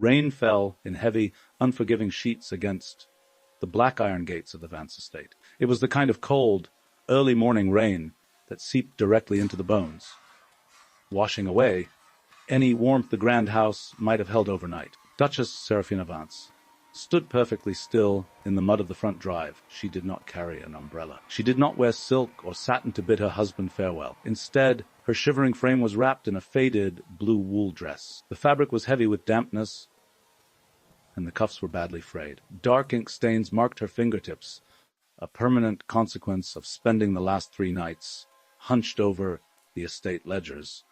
Rain fell in heavy, unforgiving sheets against the black iron gates of the Vance estate. It was the kind of cold, early morning rain that seeped directly into the bones, washing away any warmth the grand house might have held overnight. Duchess Seraphina Vance stood perfectly still in the mud of the front drive. She did not carry an umbrella. She did not wear silk or satin to bid her husband farewell. Instead, her shivering frame was wrapped in a faded blue wool dress. The fabric was heavy with dampness, and the cuffs were badly frayed. Dark ink stains marked her fingertips, a permanent consequence of spending the last 3 nights hunched over the estate ledgers,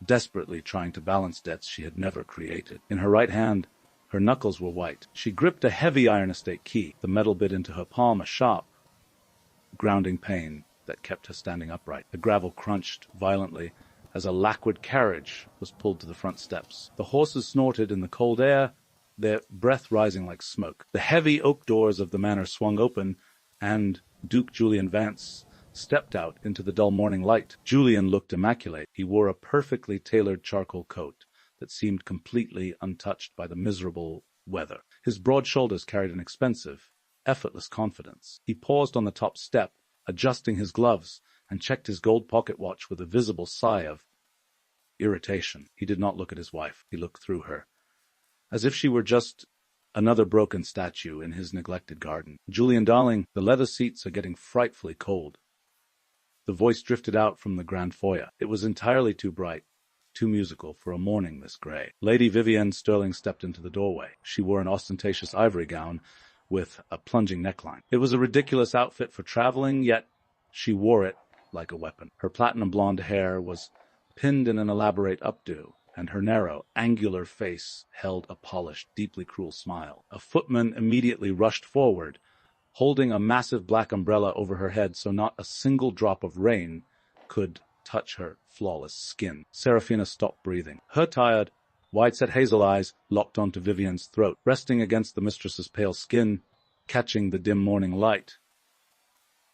desperately trying to balance debts she had never created. In her right hand, her knuckles were white. She gripped a heavy iron estate key. The metal bit into her palm a sharp, grounding pain that kept her standing upright. The gravel crunched violently as a lacquered carriage was pulled to the front steps. The horses snorted in the cold air, their breath rising like smoke. The heavy oak doors of the manor swung open, and Duke Julian Vance stepped out into the dull morning light. Julian looked immaculate. He wore a perfectly tailored charcoal coat that seemed completely untouched by the miserable weather. His broad shoulders carried an expensive, effortless confidence. He paused on the top step, adjusting his gloves, and checked his gold pocket watch with a visible sigh of irritation. He did not look at his wife. He looked through her, as if she were just another broken statue in his neglected garden. "Julian, darling, the leather seats are getting frightfully cold." The voice drifted out from the grand foyer. It was entirely too bright, too musical for a morning this gray. Lady Vivienne Sterling stepped into the doorway. She wore an ostentatious ivory gown with a plunging neckline. It was a ridiculous outfit for traveling, yet she wore it like a weapon. Her platinum blonde hair was pinned in an elaborate updo, and her narrow, angular face held a polished, deeply cruel smile. A footman immediately rushed forward, holding a massive black umbrella over her head so not a single drop of rain could touch her flawless skin. Seraphina stopped breathing. Her tired, wide-set hazel eyes locked onto Vivienne's throat. Resting against the mistress's pale skin, catching the dim morning light,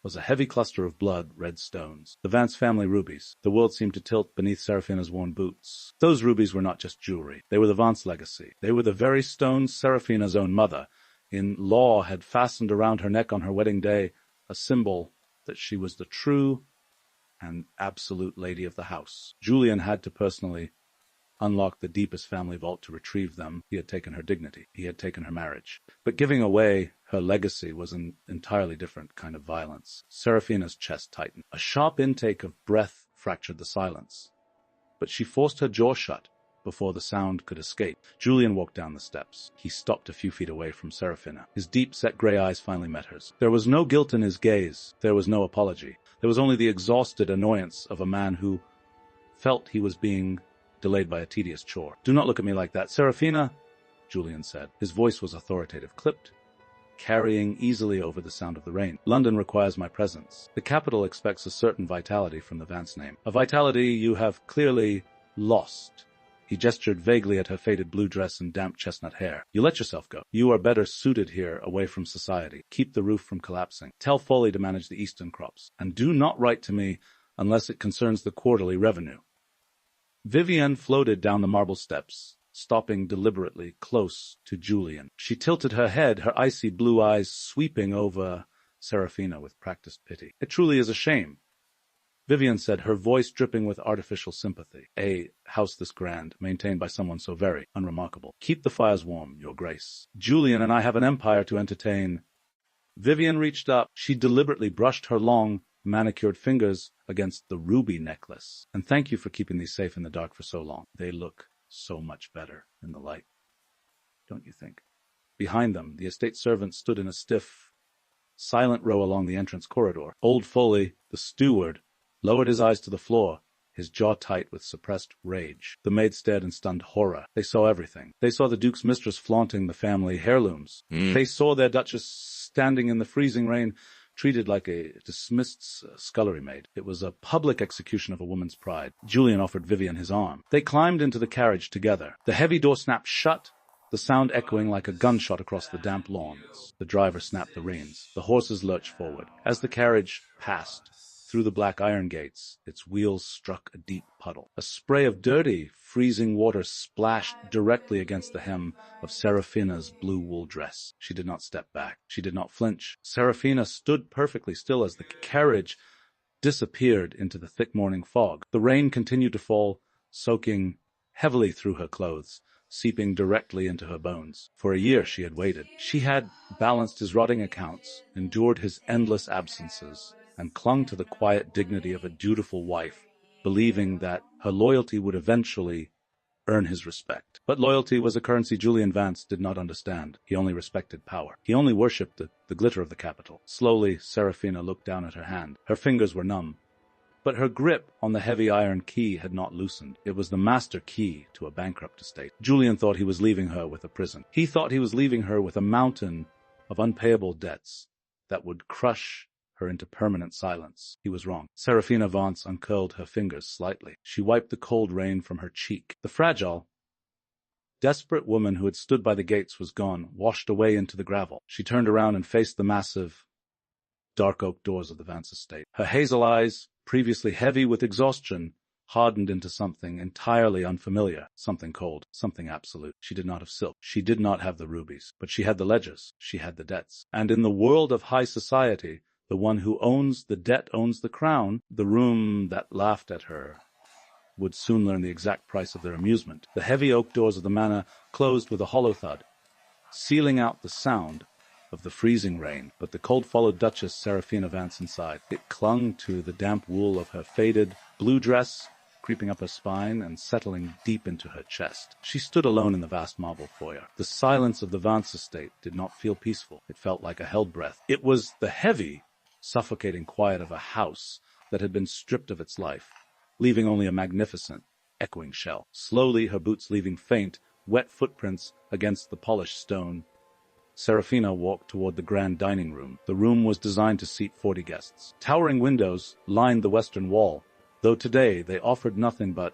was a heavy cluster of blood-red stones. The Vance family rubies. The world seemed to tilt beneath Seraphina's worn boots. Those rubies were not just jewelry. They were the Vance legacy. They were the very stones Seraphina's own mother, in law, had fastened around her neck on her wedding day, a symbol that she was the true and absolute lady of the house. Julian had to personally unlock the deepest family vault to retrieve them. He had taken her dignity. He had taken her marriage. But giving away her legacy was an entirely different kind of violence. Seraphina's chest tightened. A sharp intake of breath fractured the silence, but she forced her jaw shut before the sound could escape. Julian walked down the steps. He stopped a few feet away from Seraphina. His deep-set gray eyes finally met hers. There was no guilt in his gaze. There was no apology. There was only the exhausted annoyance of a man who felt he was being delayed by a tedious chore. "Do not look at me like that, Seraphina," Julian said. His voice was authoritative, clipped, carrying easily over the sound of the rain. "London requires my presence. The capital expects a certain vitality from the Vance name. A vitality you have clearly lost." He gestured vaguely at her faded blue dress and damp chestnut hair. "You let yourself go. You are better suited here, away from society. Keep the roof from collapsing. Tell Foley to manage the eastern crops. And do not write to me unless it concerns the quarterly revenue." Vivienne floated down the marble steps, stopping deliberately close to Julian. She tilted her head, her icy blue eyes sweeping over Seraphina with practiced pity. "It truly is a shame," Vivienne said, her voice dripping with artificial sympathy. "A house this grand, maintained by someone so very unremarkable. Keep the fires warm, your grace. Julian and I have an empire to entertain." Vivienne reached up. She deliberately brushed her long, manicured fingers against the ruby necklace. "And thank you for keeping these safe in the dark for so long. They look so much better in the light, don't you think?" Behind them, the estate servant stood in a stiff, silent row along the entrance corridor. Old Foley, the steward, lowered his eyes to the floor, his jaw tight with suppressed rage. The maid stared in stunned horror. They saw everything. They saw the Duke's mistress flaunting the family heirlooms. They saw their Duchess standing in the freezing rain, treated like a dismissed scullery maid. It was a public execution of a woman's pride. Julian offered Vivienne his arm. They climbed into the carriage together. The heavy door snapped shut, the sound echoing like a gunshot across the damp lawns. The driver snapped the reins. The horses lurched forward. As the carriage passed, through the black iron gates, its wheels struck a deep puddle. A spray of dirty, freezing water splashed directly against the hem of Seraphina's blue wool dress. She did not step back. She did not flinch. Seraphina stood perfectly still as the carriage disappeared into the thick morning fog. The rain continued to fall, soaking heavily through her clothes, seeping directly into her bones. For a year she had waited. She had balanced his rotting accounts, endured his endless absences, and clung to the quiet dignity of a dutiful wife, believing that her loyalty would eventually earn his respect. But loyalty was a currency Julian Vance did not understand. He only respected power. He only worshipped the glitter of the capital. Slowly, Seraphina looked down at her hand. Her fingers were numb, but her grip on the heavy iron key had not loosened. It was the master key to a bankrupt estate. Julian thought he was leaving her with a prison. He thought he was leaving her with a mountain of unpayable debts that would crush her into permanent silence. He was wrong. Seraphina Vance uncurled her fingers slightly. She wiped the cold rain from her cheek. The fragile, desperate woman who had stood by the gates was gone, washed away into the gravel. She turned around and faced the massive, dark oak doors of the Vance estate. Her hazel eyes, previously heavy with exhaustion, hardened into something entirely unfamiliar, something cold, something absolute. She did not have silk. She did not have the rubies, but she had the ledgers. She had the debts. And in the world of high society, the one who owns the debt owns the crown. The room that laughed at her would soon learn the exact price of their amusement. The heavy oak doors of the manor closed with a hollow thud, sealing out the sound of the freezing rain, but the cold followed Duchess Seraphina Vance inside. It clung to the damp wool of her faded blue dress, creeping up her spine and settling deep into her chest. She stood alone in the vast marble foyer. The silence of the Vance estate did not feel peaceful. It felt like a held breath. It was the heavy, suffocating quiet of a house that had been stripped of its life, leaving only a magnificent, echoing shell. Slowly, her boots leaving faint, wet footprints against the polished stone, Seraphina walked toward the grand dining room. The room was designed to seat 40 guests. Towering windows lined the western wall, though today they offered nothing but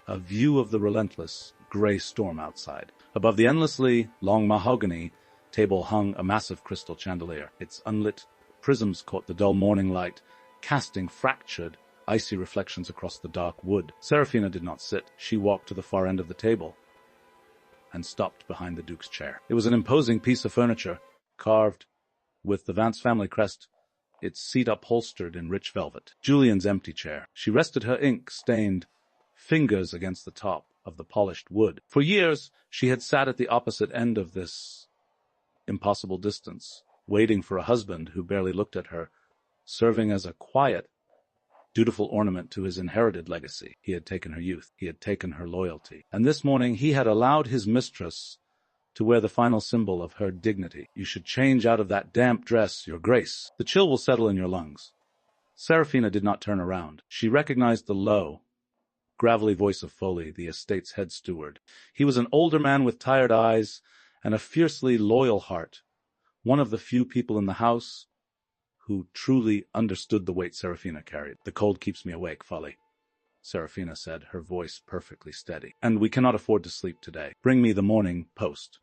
a view of the relentless, gray storm outside. Above the endlessly long mahogany table hung a massive crystal chandelier. Its unlit prisms caught the dull morning light, casting fractured, icy reflections across the dark wood. Seraphina did not sit. She walked to the far end of the table and stopped behind the Duke's chair. It was an imposing piece of furniture, carved with the Vance family crest, its seat upholstered in rich velvet. Julian's empty chair. She rested her ink-stained fingers against the top of the polished wood. For years, she had sat at the opposite end of this impossible distance, waiting for a husband who barely looked at her, serving as a quiet, dutiful ornament to his inherited legacy. He had taken her youth. He had taken her loyalty. And this morning he had allowed his mistress to wear the final symbol of her dignity. You should change out of that damp dress, your grace. The chill will settle in your lungs. Seraphina did not turn around. She recognized the low, gravelly voice of Foley, the estate's head steward. He was an older man with tired eyes and a fiercely loyal heart, one of the few people in the house who truly understood the weight Seraphina carried. The cold keeps me awake, Foley, Seraphina said, her voice perfectly steady. And we cannot afford to sleep today. Bring me the morning post.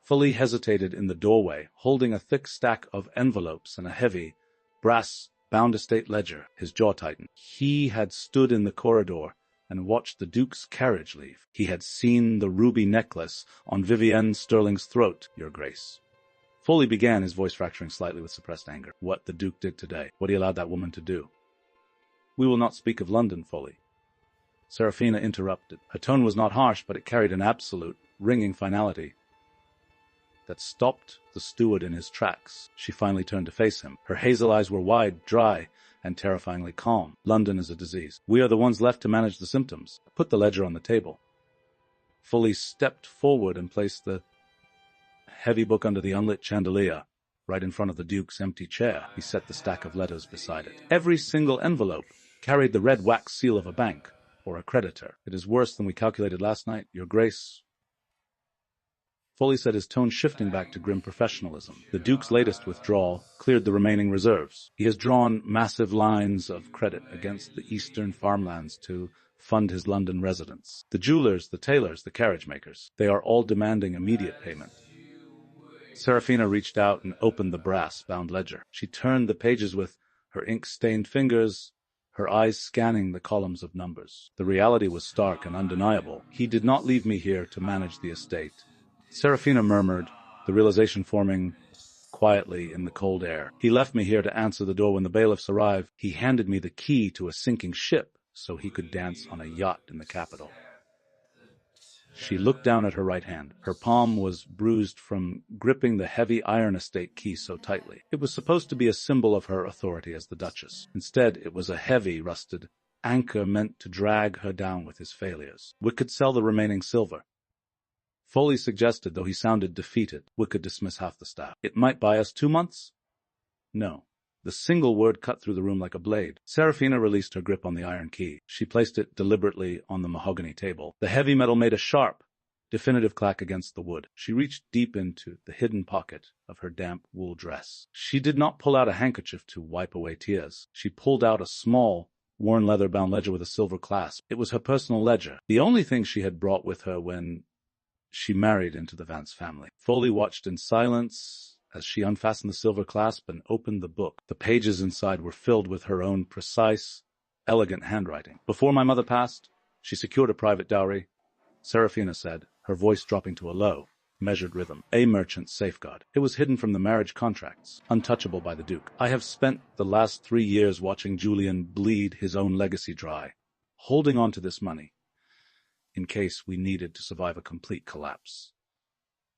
Foley hesitated in the doorway, holding a thick stack of envelopes and a heavy, brass-bound estate ledger. His jaw tightened. He had stood in the corridor and watched the Duke's carriage leave. He had seen the ruby necklace on Vivienne Sterling's throat, your grace. Foley began, his voice fracturing slightly with suppressed anger. What the Duke did today, what he allowed that woman to do. We will not speak of London, Foley. Seraphina interrupted. Her tone was not harsh, but it carried an absolute, ringing finality that stopped the steward in his tracks. She finally turned to face him. Her hazel eyes were wide, dry, and terrifyingly calm. London is a disease. We are the ones left to manage the symptoms. Put the ledger on the table. Foley stepped forward and placed the heavy book under the unlit chandelier, right in front of the Duke's empty chair. He set the stack of letters beside it. Every single envelope carried the red wax seal of a bank or a creditor. It is worse than we calculated last night, your grace. Foley said, his tone shifting back to grim professionalism. The Duke's latest withdrawal cleared the remaining reserves. He has drawn massive lines of credit against the eastern farmlands to fund his London residence. The jewelers, the tailors, the carriage makers, they are all demanding immediate payment. Seraphina reached out and opened the brass-bound ledger. She turned the pages with her ink-stained fingers, her eyes scanning the columns of numbers. The reality was stark and undeniable. He did not leave me here to manage the estate. Seraphina murmured, the realization forming quietly in the cold air. He left me here to answer the door when the bailiffs arrived. He handed me the key to a sinking ship so he could dance on a yacht in the capital. She looked down at her right hand. Her palm was bruised from gripping the heavy iron estate key so tightly. It was supposed to be a symbol of her authority as the Duchess. Instead, it was a heavy, rusted anchor meant to drag her down with his failures. We could sell the remaining silver. Foley suggested, though he sounded defeated. We could dismiss half the staff. It might buy us 2 months? No. The single word cut through the room like a blade. Seraphina released her grip on the iron key. She placed it deliberately on the mahogany table. The heavy metal made a sharp, definitive clack against the wood. She reached deep into the hidden pocket of her damp wool dress. She did not pull out a handkerchief to wipe away tears. She pulled out a small, worn leather-bound ledger with a silver clasp. It was her personal ledger, the only thing she had brought with her when she married into the Vance family. Foley watched in silence as she unfastened the silver clasp and opened the book. The pages inside were filled with her own precise, elegant handwriting. Before my mother passed, she secured a private dowry, Seraphina said, her voice dropping to a low, measured rhythm. A merchant's safeguard. It was hidden from the marriage contracts, untouchable by the Duke. I have spent the last 3 years watching Julian bleed his own legacy dry, holding on to this money, in case we needed to survive a complete collapse.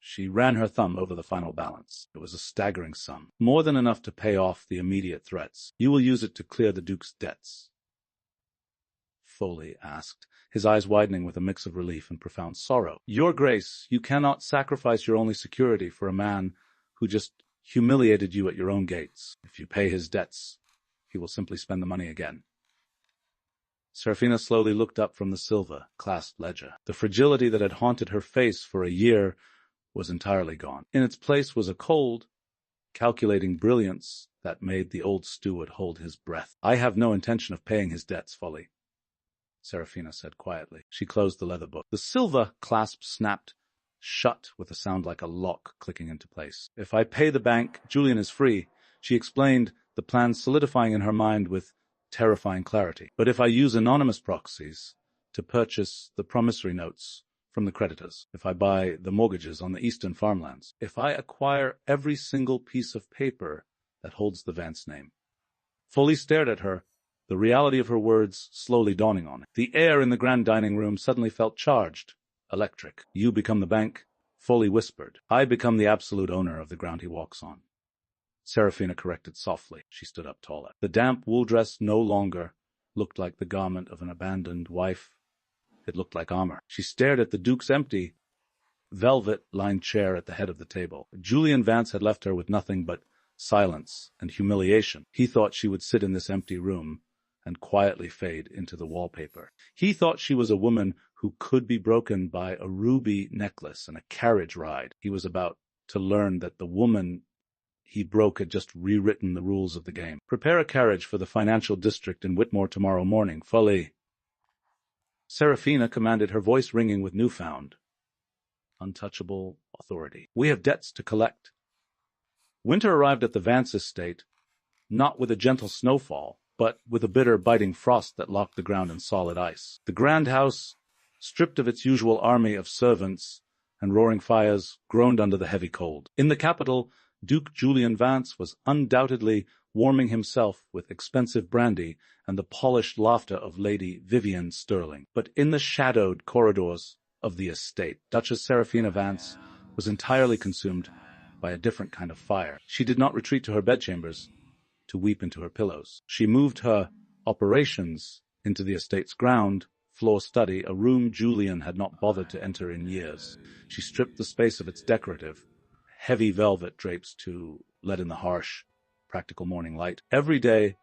She ran her thumb over the final balance. It was a staggering sum, more than enough to pay off the immediate threats. You will use it to clear the Duke's debts? Foley asked, his eyes widening with a mix of relief and profound sorrow. Your Grace, you cannot sacrifice your only security for a man who just humiliated you at your own gates. If you pay his debts, he will simply spend the money again. Seraphina slowly looked up from the silver, clasped ledger. The fragility that had haunted her face for a year was entirely gone. In its place was a cold, calculating brilliance that made the old steward hold his breath. I have no intention of paying his debts, Foley, Seraphina said quietly. She closed the leather book. The silver clasp snapped shut with a sound like a lock clicking into place. If I pay the bank, Julian is free, she explained, the plan solidifying in her mind with terrifying clarity. But if I use anonymous proxies to purchase the promissory notes from the creditors, if I buy the mortgages on the eastern farmlands, if I acquire every single piece of paper that holds the Vance name. Foley stared at her, the reality of her words slowly dawning on him. The air in the grand dining room suddenly felt charged, electric. You become the bank, Foley whispered. I become the absolute owner of the ground he walks on. Seraphina corrected softly. She stood up taller. The damp wool dress no longer looked like the garment of an abandoned wife. It looked like armor. She stared at the Duke's empty, velvet-lined chair at the head of the table. Julian Vance had left her with nothing but silence and humiliation. He thought she would sit in this empty room and quietly fade into the wallpaper. He thought she was a woman who could be broken by a ruby necklace and a carriage ride. He was about to learn that the woman he broke had just rewritten the rules of the game. Prepare a carriage for the financial district in Whitmore tomorrow morning, Foley. Seraphina commanded, her voice ringing with newfound, untouchable authority. We have debts to collect. Winter arrived at the Vance estate, not with a gentle snowfall, but with a bitter, biting frost that locked the ground in solid ice. The grand house, stripped of its usual army of servants and roaring fires, groaned under the heavy cold. In the capital, Duke Julian Vance was undoubtedly warming himself with expensive brandy and the polished laughter of Lady Vivian Sterling. But in the shadowed corridors of the estate, Duchess Seraphina Vance was entirely consumed by a different kind of fire. She did not retreat to her bedchambers to weep into her pillows. She moved her operations into the estate's ground floor study, a room Julian had not bothered to enter in years. She stripped the space of its decorative, heavy velvet drapes to let in the harsh, practical morning light. Every day,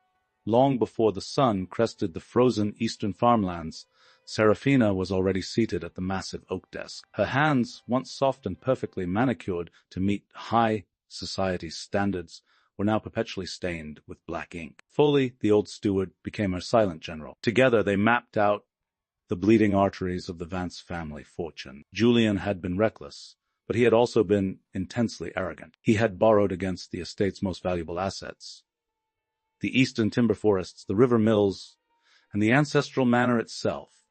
long before the sun crested the frozen eastern farmlands, Seraphina was already seated at the massive oak desk. Her hands, once soft and perfectly manicured to meet high society standards, were now perpetually stained with black ink. Foley, the old steward, became her silent general. Together they mapped out the bleeding arteries of the Vance family fortune. Julian had been reckless, but he had also been intensely arrogant. He had borrowed against the estate's most valuable assets. The eastern timber forests, the river mills, and the ancestral manor itself,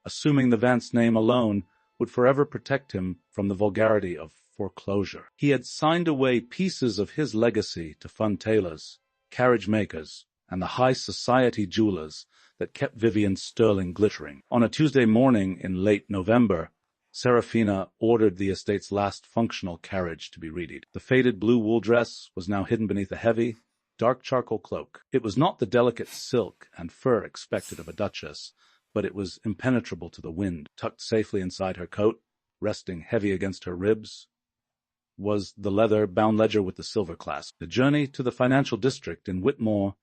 assuming the Vance name alone, would forever protect him from the vulgarity of foreclosure. He had signed away pieces of his legacy to fund tailors, carriage makers, and the high society jewelers that kept Vivian's sterling glittering. On a Tuesday morning in late November, Seraphina ordered the estate's last functional carriage to be readied. The faded blue wool dress was now hidden beneath a heavy, dark charcoal cloak. It was not the delicate silk and fur expected of a duchess, but it was impenetrable to the wind. Tucked safely inside her coat, resting heavy against her ribs, was the leather-bound ledger with the silver clasp. The journey to the financial district in Whitmore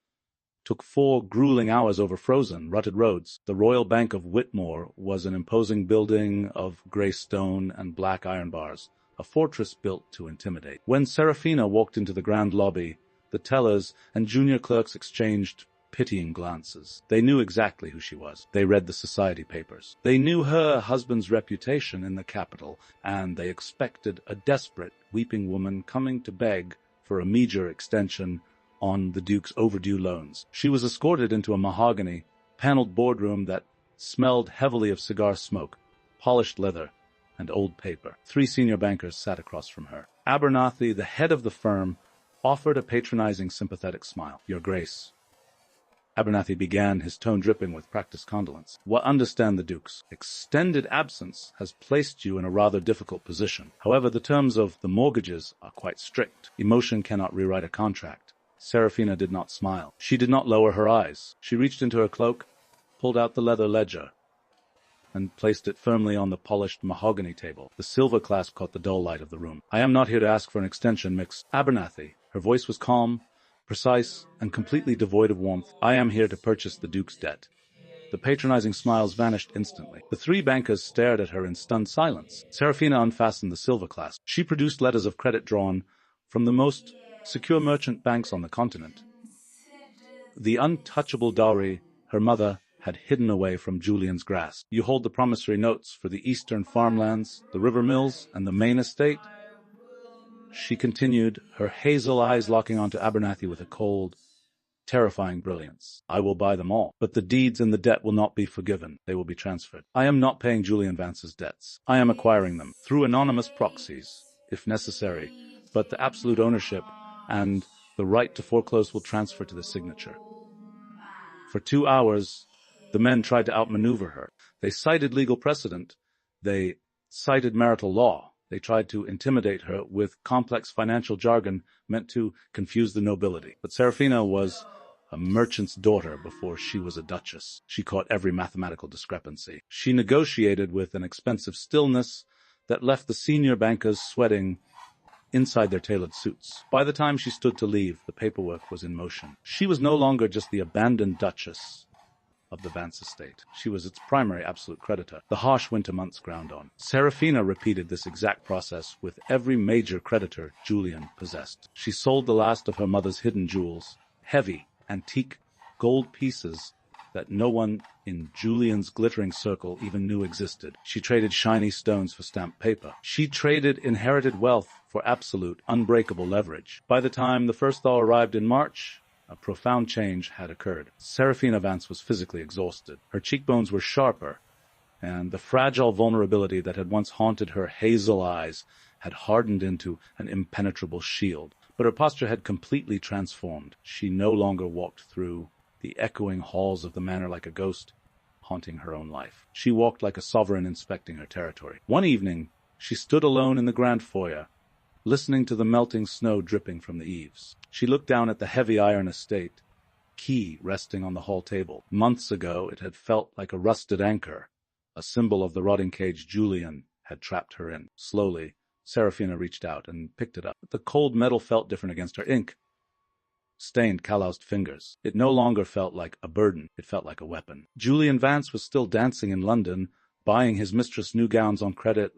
took 4 grueling hours over frozen, rutted roads. The Royal Bank of Whitmore was an imposing building of grey stone and black iron bars, a fortress built to intimidate. When Seraphina walked into the grand lobby, the tellers and junior clerks exchanged pitying glances. They knew exactly who she was. They read the society papers. They knew her husband's reputation in the capital, and they expected a desperate, weeping woman coming to beg for a meager extension on the Duke's overdue loans. She was escorted into a mahogany, paneled boardroom that smelled heavily of cigar smoke, polished leather, and old paper. 3 senior bankers sat across from her. Abernathy, the head of the firm, offered a patronizing, sympathetic smile. "Your Grace." Abernathy began, his tone dripping with practiced condolence. "What understand the Duke's extended absence has placed you in a rather difficult position. However, the terms of the mortgages are quite strict. Emotion cannot rewrite a contract." Seraphina did not smile. She did not lower her eyes. She reached into her cloak, pulled out the leather ledger, and placed it firmly on the polished mahogany table. The silver clasp caught the dull light of the room. "I am not here to ask for an extension, Mix Abernathy." Her voice was calm, precise, and completely devoid of warmth. "I am here to purchase the Duke's debt." The patronizing smiles vanished instantly. The 3 bankers stared at her in stunned silence. Seraphina unfastened the silver clasp. She produced letters of credit drawn from the most secure merchant banks on the continent. The untouchable dowry her mother had hidden away from Julian's grasp. "You hold the promissory notes for the eastern farmlands, the river mills, and the main estate?" she continued, her hazel eyes locking onto Abernathy with a cold, terrifying brilliance. "I will buy them all, but the deeds and the debt will not be forgiven. They will be transferred. I am not paying Julian Vance's debts. I am acquiring them through anonymous proxies, if necessary, but the absolute ownership and the right to foreclose will transfer to the signature." For 2 hours, the men tried to outmaneuver her. They cited legal precedent. They cited marital law. They tried to intimidate her with complex financial jargon meant to confuse the nobility. But Seraphina was a merchant's daughter before she was a duchess. She caught every mathematical discrepancy. She negotiated with an expensive stillness that left the senior bankers sweating inside their tailored suits. By the time she stood to leave, the paperwork was in motion. She was no longer just the abandoned duchess of the Vance estate. She was its primary absolute creditor. The harsh winter months ground on. Seraphina repeated this exact process with every major creditor Julian possessed. She sold the last of her mother's hidden jewels, heavy, antique gold pieces that no one in Julian's glittering circle even knew existed. She traded shiny stones for stamped paper. She traded inherited wealth for absolute, unbreakable leverage. By the time the first thaw arrived in March, a profound change had occurred. Seraphina Vance was physically exhausted. Her cheekbones were sharper, and the fragile vulnerability that had once haunted her hazel eyes had hardened into an impenetrable shield. But her posture had completely transformed. She no longer walked through the echoing halls of the manor like a ghost, haunting her own life. She walked like a sovereign inspecting her territory. One evening, she stood alone in the grand foyer, listening to the melting snow dripping from the eaves. She looked down at the heavy iron estate, key resting on the hall table. Months ago, it had felt like a rusted anchor, a symbol of the rotting cage Julian had trapped her in. Slowly, Seraphina reached out and picked it up. The cold metal felt different against her ink, stained, calloused fingers. It no longer felt like a burden. It felt like a weapon. Julian Vance was still dancing in London, buying his mistress new gowns on credit,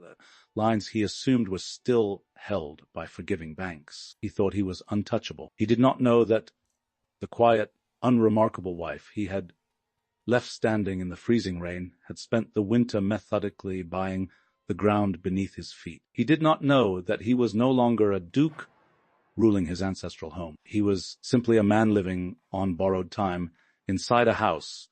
lines he assumed were still held by forgiving banks. He thought he was untouchable. He did not know that the quiet, unremarkable wife he had left standing in the freezing rain had spent the winter methodically buying the ground beneath his feet. He did not know that he was no longer a duke ruling his ancestral home. He was simply a man living on borrowed time inside a house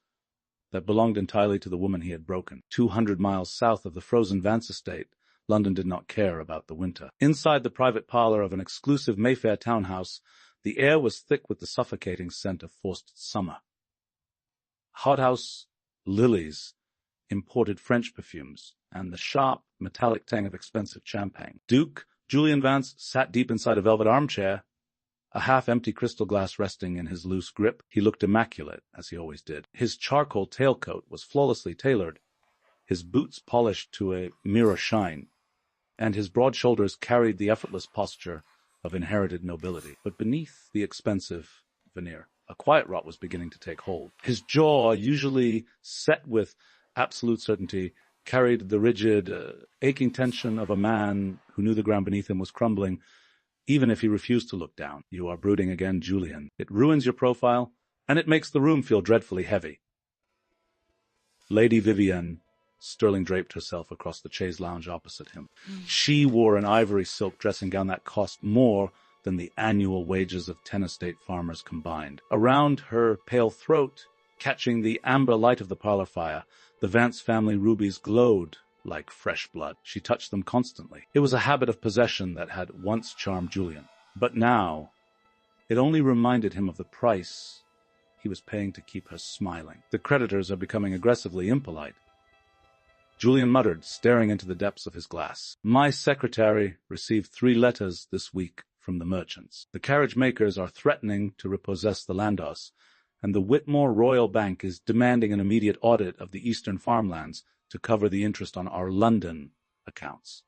that belonged entirely to the woman he had broken. 200 miles south of the frozen Vance estate, London did not care about the winter. Inside the private parlor of an exclusive Mayfair townhouse, the air was thick with the suffocating scent of forced summer. Hothouse lilies imported French perfumes, and the sharp, metallic tang of expensive champagne. Duke Julian Vance sat deep inside a velvet armchair, a half-empty crystal glass resting in his loose grip. He looked immaculate, as he always did. His charcoal tailcoat was flawlessly tailored, his boots polished to a mirror shine, and his broad shoulders carried the effortless posture of inherited nobility. But beneath the expensive veneer, a quiet rot was beginning to take hold. His jaw, usually set with absolute certainty, carried the rigid, aching tension of a man who knew the ground beneath him was crumbling, even if he refused to look down. You are brooding again, Julian. It ruins your profile, and it makes the room feel dreadfully heavy. Lady Vivienne Sterling draped herself across the chaise lounge opposite him. She wore an ivory silk dressing gown that cost more than the annual wages of 10 estate farmers combined. Around her pale throat, catching the amber light of the parlor fire, the Vance family rubies glowed like fresh blood. She touched them constantly. It was a habit of possession that had once charmed Julian. But now, it only reminded him of the price he was paying to keep her smiling. The creditors are becoming aggressively impolite. Julian muttered, staring into the depths of his glass. My secretary received 3 letters this week from the merchants. The carriage makers are threatening to repossess the Landhaus, and the Whitmore Royal Bank is demanding an immediate audit of the eastern farmlands to cover the interest on our London accounts.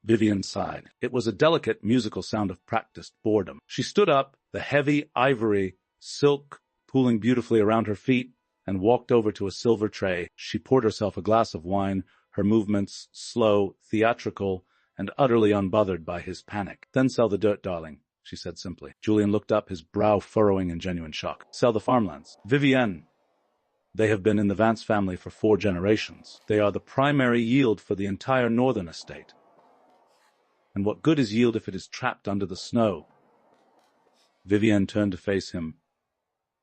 Vivienne sighed. It was a delicate musical sound of practiced boredom. She stood up, the heavy ivory silk pooling beautifully around her feet, and walked over to a silver tray. She poured herself a glass of wine, her movements slow, theatrical, and utterly unbothered by his panic. Then sell the dirt, darling, she said simply. Julian looked up, his brow furrowing in genuine shock. Sell the farmlands. Vivienne. They have been in the Vance family for 4 generations. They are the primary yield for the entire northern estate. And what good is yield if it is trapped under the snow? Vivienne turned to face him,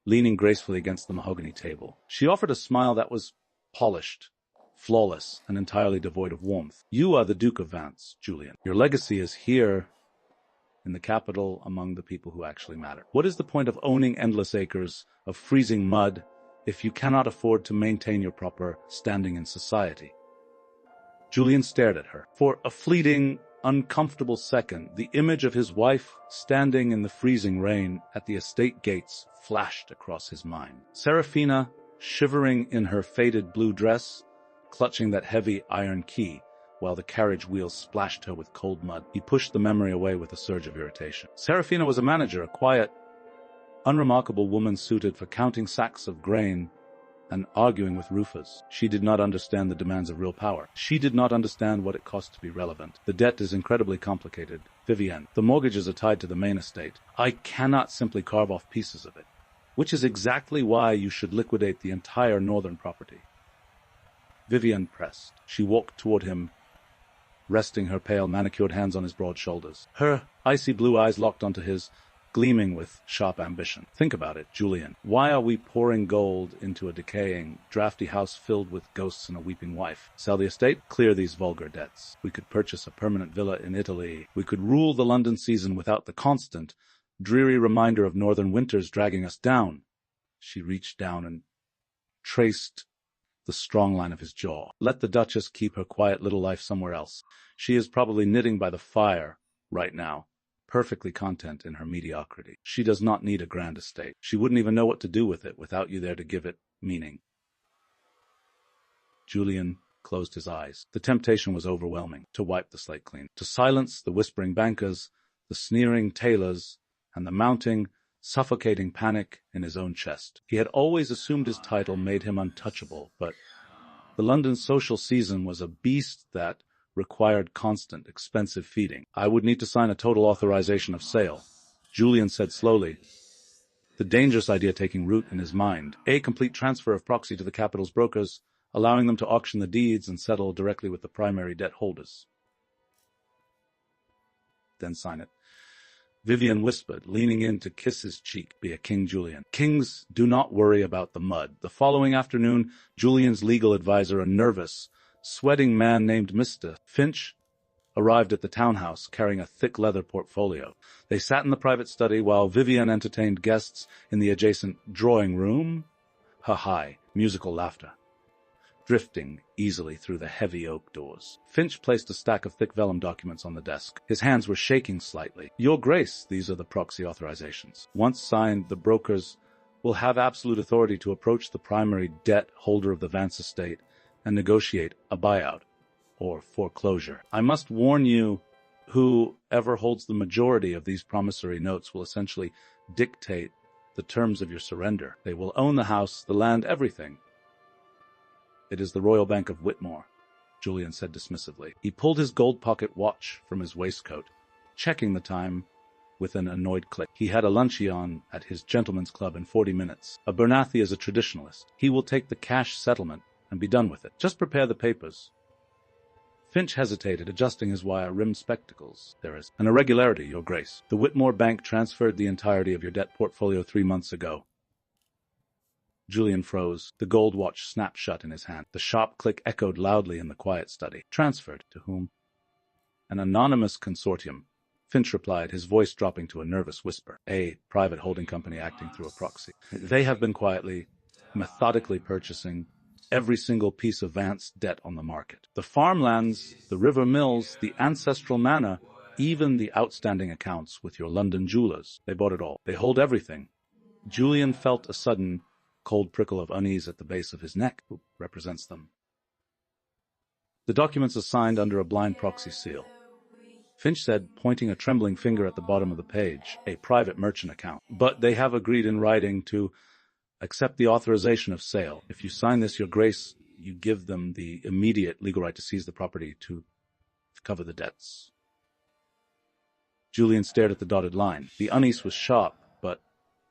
leaning gracefully against the mahogany table. She offered a smile that was polished, flawless, and entirely devoid of warmth. You are the Duke of Vance, Julian. Your legacy is here in the capital among the people who actually matter. What is the point of owning endless acres of freezing mud if you cannot afford to maintain your proper standing in society? Julian stared at her. For a fleeting, uncomfortable second, the image of his wife standing in the freezing rain at the estate gates flashed across his mind. Seraphina, shivering in her faded blue dress, clutching that heavy iron key, while the carriage wheels splashed her with cold mud. He pushed the memory away with a surge of irritation. Seraphina was a manager, a quiet, unremarkable woman suited for counting sacks of grain and arguing with roofers. She did not understand the demands of real power. She did not understand what it cost to be relevant. The debt is incredibly complicated. Vivienne, the mortgages are tied to the main estate. I cannot simply carve off pieces of it, which is exactly why you should liquidate the entire northern property. Vivienne pressed. She walked toward him, resting her pale, manicured hands on his broad shoulders. Her icy blue eyes locked onto his, gleaming with sharp ambition. Think about it, Julian. Why are we pouring gold into a decaying, drafty house filled with ghosts and a weeping wife? Sell the estate, clear these vulgar debts. We could purchase a permanent villa in Italy. We could rule the London season without the constant, dreary reminder of northern winters dragging us down. She reached down and traced the strong line of his jaw. Let the Duchess keep her quiet little life somewhere else. She is probably knitting by the fire right now, perfectly content in her mediocrity. She does not need a grand estate. She wouldn't even know what to do with it without you there to give it meaning. Julian closed his eyes. The temptation was overwhelming to wipe the slate clean, to silence the whispering bankers, the sneering tailors, and the mounting, suffocating panic in his own chest. He had always assumed his title made him untouchable, but the London social season was a beast that required constant, expensive feeding. I would need to sign a total authorization of sale, Julian said slowly, the dangerous idea taking root in his mind. A complete transfer of proxy to the capital's brokers, allowing them to auction the deeds and settle directly with the primary debt holders. Then sign it. Vivian whispered, leaning in to kiss his cheek. Be a king, Julian. Kings do not worry about the mud. The following afternoon, Julian's legal advisor, a nervous, sweating man named Mr. Finch, arrived at the townhouse carrying a thick leather portfolio. They sat in the private study while Vivian entertained guests in the adjacent drawing room. Her high, musical laughter drifting easily through the heavy oak doors. Finch placed a stack of thick vellum documents on the desk. His hands were shaking slightly. Your Grace, these are the proxy authorizations. Once signed, the brokers will have absolute authority to approach the primary debt holder of the Vance estate and negotiate a buyout or foreclosure. I must warn you, whoever holds the majority of these promissory notes will essentially dictate the terms of your surrender. They will own the house, the land, everything. It is the Royal Bank of Whitmore, Julian said dismissively. He pulled his gold pocket watch from his waistcoat, checking the time with an annoyed click. He had a luncheon at his gentleman's club in 40 minutes. Abernathy is a traditionalist. He will take the cash settlement and be done with it. Just prepare the papers. Finch hesitated, adjusting his wire-rimmed spectacles. There is an irregularity, Your Grace. The Whitmore Bank transferred the entirety of your debt portfolio 3 months ago. Julian froze. The gold watch snapped shut in his hand. The sharp click echoed loudly in the quiet study. Transferred to whom? An anonymous consortium. Finch replied, his voice dropping to a nervous whisper. A private holding company acting through a proxy. They have been quietly, methodically purchasing every single piece of Vance debt on the market. The farmlands, the river mills, the ancestral manor, even the outstanding accounts with your London jewelers. They bought it all. They hold everything. Julian felt a sudden cold prickle of unease at the base of his neck. Who represents them? The documents are signed under a blind proxy seal. Finch said, pointing a trembling finger at the bottom of the page, a private merchant account. But they have agreed in writing to accept the authorization of sale. If you sign this, Your Grace, you give them the immediate legal right to seize the property to cover the debts. Julian stared at the dotted line. The unease was sharp, but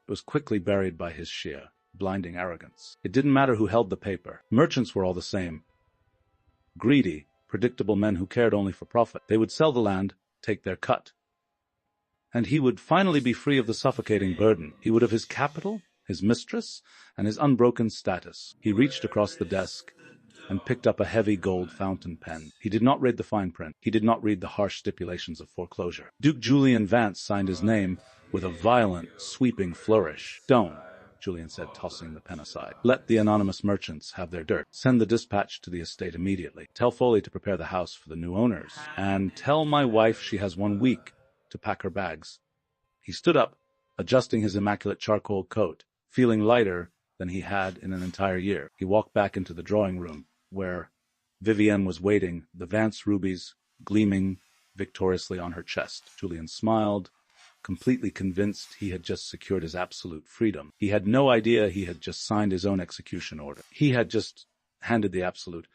it was quickly buried by his sheer, blinding arrogance. It didn't matter who held the paper. Merchants were all the same. Greedy, predictable men who cared only for profit. They would sell the land, take their cut. And he would finally be free of the suffocating burden. He would have his capital, his mistress, and his unbroken status. He reached across the desk and picked up a heavy gold fountain pen. He did not read the fine print. He did not read the harsh stipulations of foreclosure. Duke Julian Vance signed his name with a violent, sweeping flourish. Don't, Julian said, tossing the pen aside. Let the anonymous merchants have their dirt. Send the dispatch to the estate immediately. Tell Foley to prepare the house for the new owners. And tell my wife she has 1 week to pack her bags. He stood up, adjusting his immaculate charcoal coat, feeling lighter than he had in an entire year. He walked back into the drawing room, where Vivienne was waiting, the Vance rubies gleaming victoriously on her chest. Julian smiled, completely convinced he had just secured his absolute freedom. He had no idea he had just signed his own execution order. He had just handed the absolute,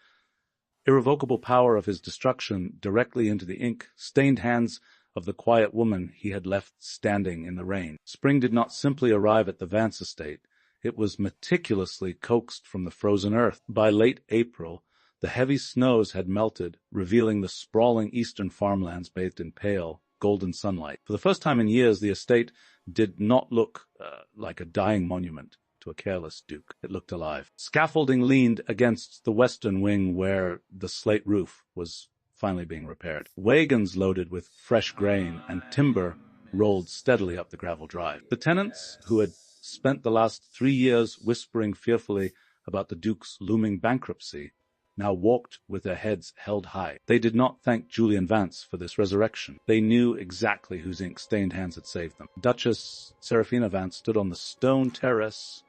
irrevocable power of his destruction directly into the ink-stained hands of the quiet woman he had left standing in the rain. Spring did not simply arrive at the Vance estate. It was meticulously coaxed from the frozen earth. By late April, the heavy snows had melted, revealing the sprawling eastern farmlands bathed in pale, golden sunlight. For the first time in years, the estate did not look like a dying monument to a careless duke. It looked alive. Scaffolding leaned against the western wing where the slate roof was finally being repaired. Wagons loaded with fresh grain and timber rolled steadily up the gravel drive. The tenants, who had spent the last 3 years whispering fearfully about the Duke's looming bankruptcy, now walked with their heads held high. They did not thank Julian Vance for this resurrection. They knew exactly whose ink-stained hands had saved them. Duchess Seraphina Vance stood on the stone terrace,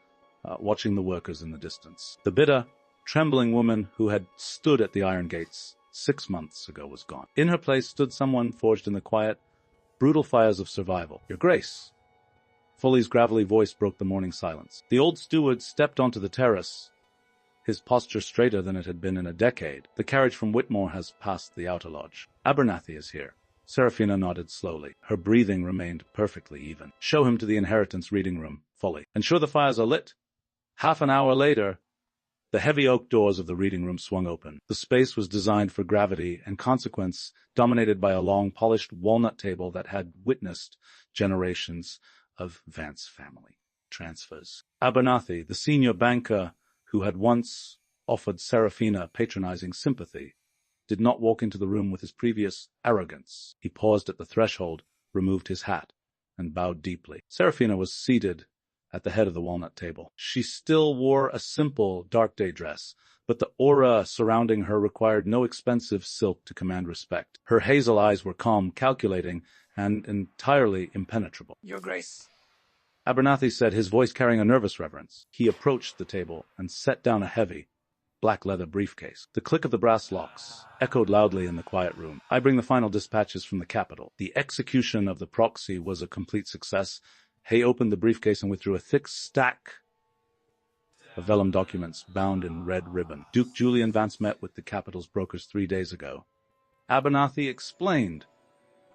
watching the workers in the distance. The bitter, trembling woman who had stood at the iron gates 6 months ago was gone. In her place stood someone forged in the quiet, brutal fires of survival. Your Grace. Foley's gravelly voice broke the morning silence. The old steward stepped onto the terrace, his posture straighter than it had been in a decade. The carriage from Whitmore has passed the outer lodge. Abernathy is here. Seraphina nodded slowly. Her breathing remained perfectly even. Show him to the inheritance reading room, Foley. Ensure the fires are lit. Half an hour later, The heavy oak doors of the reading room swung open. The space was designed for gravity and consequence, dominated by a long, polished walnut table that had witnessed generations of Vance family transfers. Abernathy, the senior banker who had once offered Seraphina patronizing sympathy, did not walk into the room with his previous arrogance. He paused at the threshold, removed his hat, and bowed deeply. Seraphina was seated at the head of the walnut table. She still wore a simple dark day dress, but the aura surrounding her required no expensive silk to command respect. Her hazel eyes were calm, calculating, and entirely impenetrable. Your Grace. Abernathy said, his voice carrying a nervous reverence. He approached the table and set down a heavy, black leather briefcase. The click of the brass locks echoed loudly in the quiet room. I bring the final dispatches from the capital. The execution of the proxy was a complete success. Hay opened the briefcase and withdrew a thick stack of vellum documents bound in red ribbon. Duke Julian Vance met with the capital's brokers 3 days ago. Abernathy explained,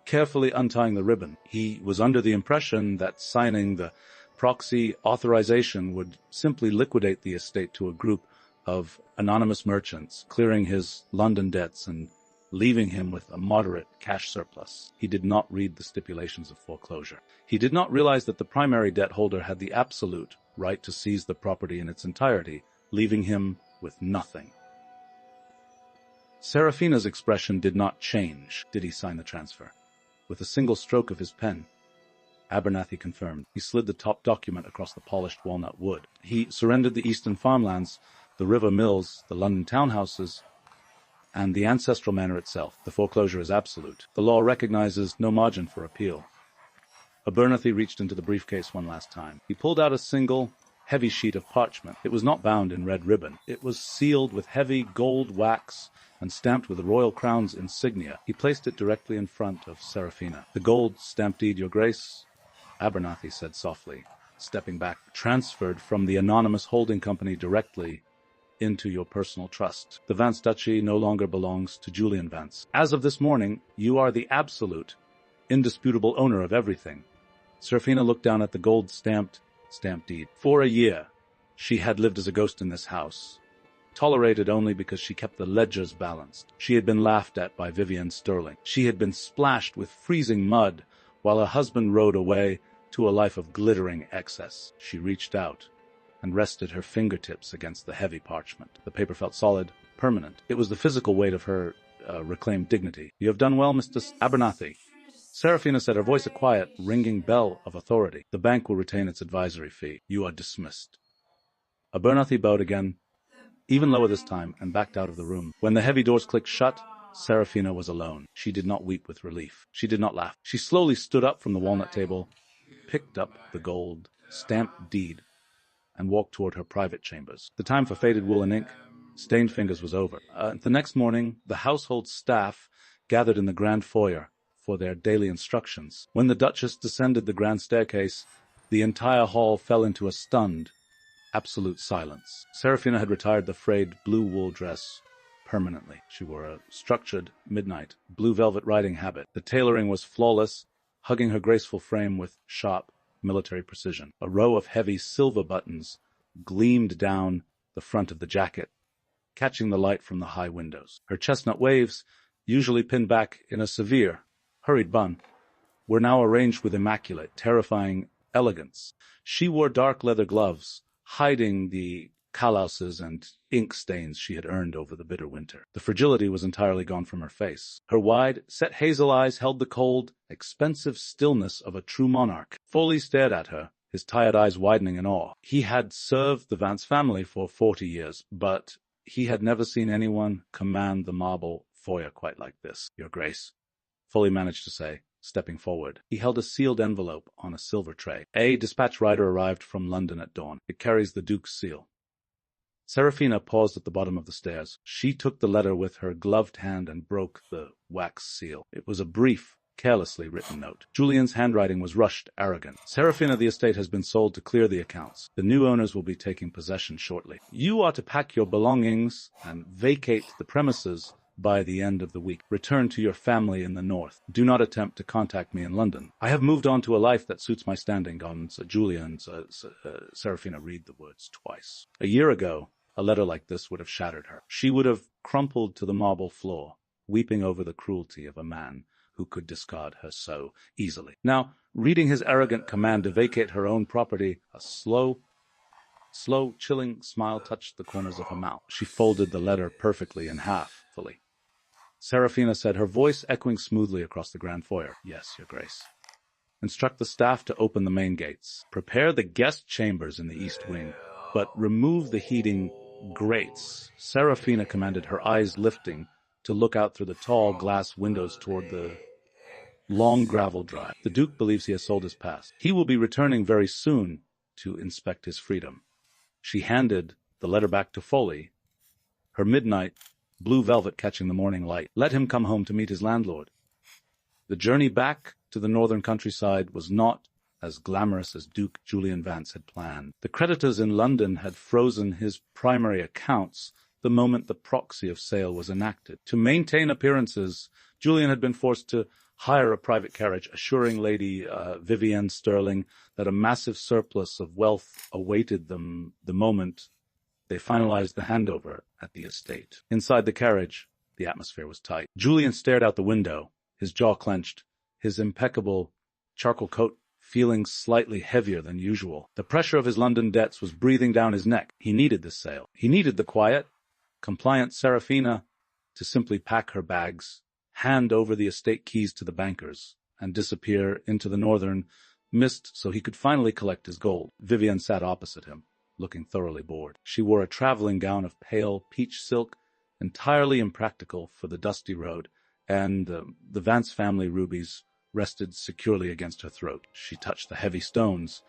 carefully untying the ribbon. He was under the impression that signing the proxy authorization would simply liquidate the estate to a group of anonymous merchants, clearing his London debts and leaving him with a moderate cash surplus. He did not read the stipulations of foreclosure. He did not realize that the primary debt holder had the absolute right to seize the property in its entirety, leaving him with nothing. Seraphina's expression did not change. Did he sign the transfer? With a single stroke of his pen, Abernathy confirmed. He slid the top document across the polished walnut wood. He surrendered the eastern farmlands, the river mills, the London townhouses, and the ancestral manor itself. The foreclosure is absolute. The law recognizes no margin for appeal. Abernathy reached into the briefcase one last time. He pulled out a single, heavy sheet of parchment. It was not bound in red ribbon. It was sealed with heavy gold wax and stamped with the Royal Crown's insignia. He placed it directly in front of Seraphina. The gold stamped deed, Your Grace, Abernathy said softly, stepping back, transferred from the anonymous holding company directly into your personal trust. The Vance Duchy no longer belongs to Julian Vance. As of this morning, you are the absolute, indisputable owner of everything. Seraphina looked down at the gold-stamped deed. For a year, she had lived as a ghost in this house, tolerated only because she kept the ledgers balanced. She had been laughed at by Vivian Sterling. She had been splashed with freezing mud while her husband rode away to a life of glittering excess. She reached out and rested her fingertips against the heavy parchment. The paper felt solid, permanent. It was the physical weight of her reclaimed dignity. You have done well, Mr. Abernathy. Seraphina said, her voice a quiet, ringing bell of authority. The bank will retain its advisory fee. You are dismissed. Abernathy bowed again, even lower this time, and backed out of the room. When the heavy doors clicked shut, Seraphina was alone. She did not weep with relief. She did not laugh. She slowly stood up from the walnut table, picked up the gold, stamped deed, and walked toward her private chambers. The time for faded wool and ink, stained fingers was over. The next morning, the household staff gathered in the grand foyer for their daily instructions. When the Duchess descended the grand staircase, the entire hall fell into a stunned, absolute silence. Seraphina had retired the frayed blue wool dress permanently. She wore a structured, midnight, blue velvet riding habit. The tailoring was flawless, hugging her graceful frame with sharp, military precision. A row of heavy silver buttons gleamed down the front of the jacket, catching the light from the high windows. Her chestnut waves, usually pinned back in a severe, hurried bun, were now arranged with immaculate, terrifying elegance. She wore dark leather gloves, hiding the calouses and ink stains she had earned over the bitter winter. The fragility was entirely gone from her face. Her wide, set hazel eyes held the cold, expensive stillness of a true monarch. Foley stared at her, his tired eyes widening in awe. He had served the Vance family for 40 years, but he had never seen anyone command the marble foyer quite like this. Your Grace, Foley managed to say, stepping forward. He held a sealed envelope on a silver tray. A dispatch rider arrived from London at dawn. It carries the Duke's seal. Seraphina paused at the bottom of the stairs. She took the letter with her gloved hand and broke the wax seal. It was a brief, carelessly written note. Julian's handwriting was rushed, arrogant. Seraphina, the estate has been sold to clear the accounts. The new owners will be taking possession shortly. You are to pack your belongings and vacate the premises by the end of the week. Return to your family in the north. Do not attempt to contact me in London. I have moved on to a life that suits my standing on Julian's. Seraphina, read the words twice. A year ago, A letter like this would have shattered her. She would have crumpled to the marble floor, weeping over the cruelty of a man who could discard her so easily. Now, reading his arrogant command to vacate her own property, a slow, chilling smile touched the corners of her mouth. She folded the letter perfectly in half, fully. Seraphina said, her voice echoing smoothly across the grand foyer. Yes, your grace. Instruct the staff to open the main gates. Prepare the guest chambers in the east wing, but remove the heating grates. Seraphina commanded, her eyes lifting to look out through the tall glass windows toward the long gravel drive. The Duke believes he has sold his past. He will be returning very soon to inspect his freedom. She handed the letter back to Foley, her midnight blue velvet catching the morning light. Let him come home to meet his landlord. The journey back to the northern countryside was not as glamorous as Duke Julian Vance had planned. The creditors in London had frozen his primary accounts the moment the proxy of sale was enacted. To maintain appearances, Julian had been forced to hire a private carriage, assuring Lady Vivienne Sterling that a massive surplus of wealth awaited them the moment they finalized the handover at the estate. Inside the carriage, the atmosphere was tight. Julian stared out the window, his jaw clenched, his impeccable charcoal coat feeling slightly heavier than usual. The pressure of his London debts was breathing down his neck. He needed this sale. He needed the quiet, compliant Seraphina to simply pack her bags, hand over the estate keys to the bankers, and disappear into the northern mist so he could finally collect his gold. Vivienne sat opposite him, looking thoroughly bored. She wore a traveling gown of pale peach silk, entirely impractical for the dusty road, and the Vance family rubies rested securely against her throat. She touched the heavy stones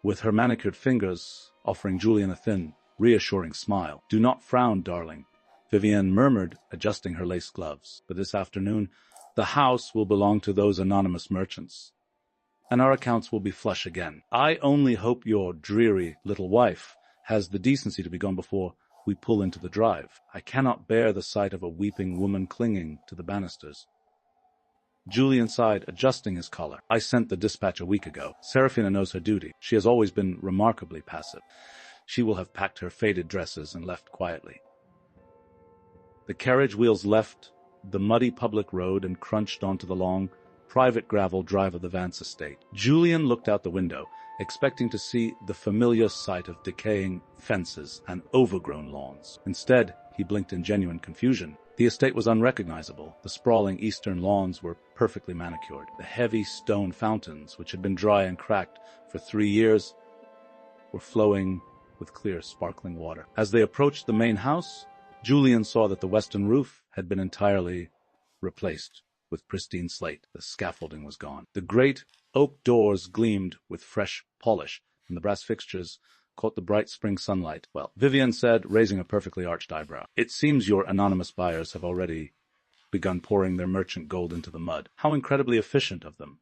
with her manicured fingers, offering Julian a thin, reassuring smile. Do not frown, darling, Vivienne murmured, adjusting her lace gloves. But this afternoon, the house will belong to those anonymous merchants, and our accounts will be flush again. I only hope your dreary little wife has the decency to be gone before we pull into the drive. I cannot bear the sight of a weeping woman clinging to the banisters. Julian sighed, adjusting his collar. I sent the dispatch a week ago. Seraphina knows her duty. She has always been remarkably passive. She will have packed her faded dresses and left quietly. The carriage wheels left the muddy public road and crunched onto the long, private gravel drive of the Vance estate. Julian looked out the window, expecting to see the familiar sight of decaying fences and overgrown lawns. Instead, he blinked in genuine confusion. The estate was unrecognizable. The sprawling eastern lawns were perfectly manicured. The heavy stone fountains, which had been dry and cracked for 3 years, were flowing with clear, sparkling water. As they approached the main house, Julian saw that the western roof had been entirely replaced with pristine slate. The scaffolding was gone. The great oak doors gleamed with fresh polish, and the brass fixtures caught the bright spring sunlight. Well, Vivienne said, raising a perfectly arched eyebrow, it seems your anonymous buyers have already begun pouring their merchant gold into the mud. How incredibly efficient of them.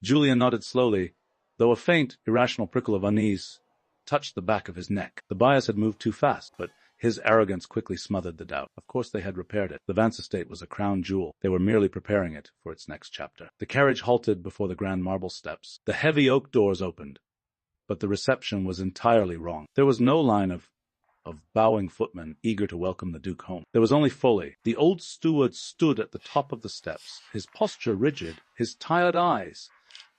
Julian nodded slowly, though a faint, irrational prickle of unease touched the back of his neck. The buyers had moved too fast, but his arrogance quickly smothered the doubt. Of course they had repaired it. The Vance estate was a crown jewel. They were merely preparing it for its next chapter. The carriage halted before the grand marble steps. The heavy oak doors opened, but the reception was entirely wrong. There was no line of bowing footmen eager to welcome the Duke home. There was only Foley. The old steward stood at the top of the steps, his posture rigid, his tired eyes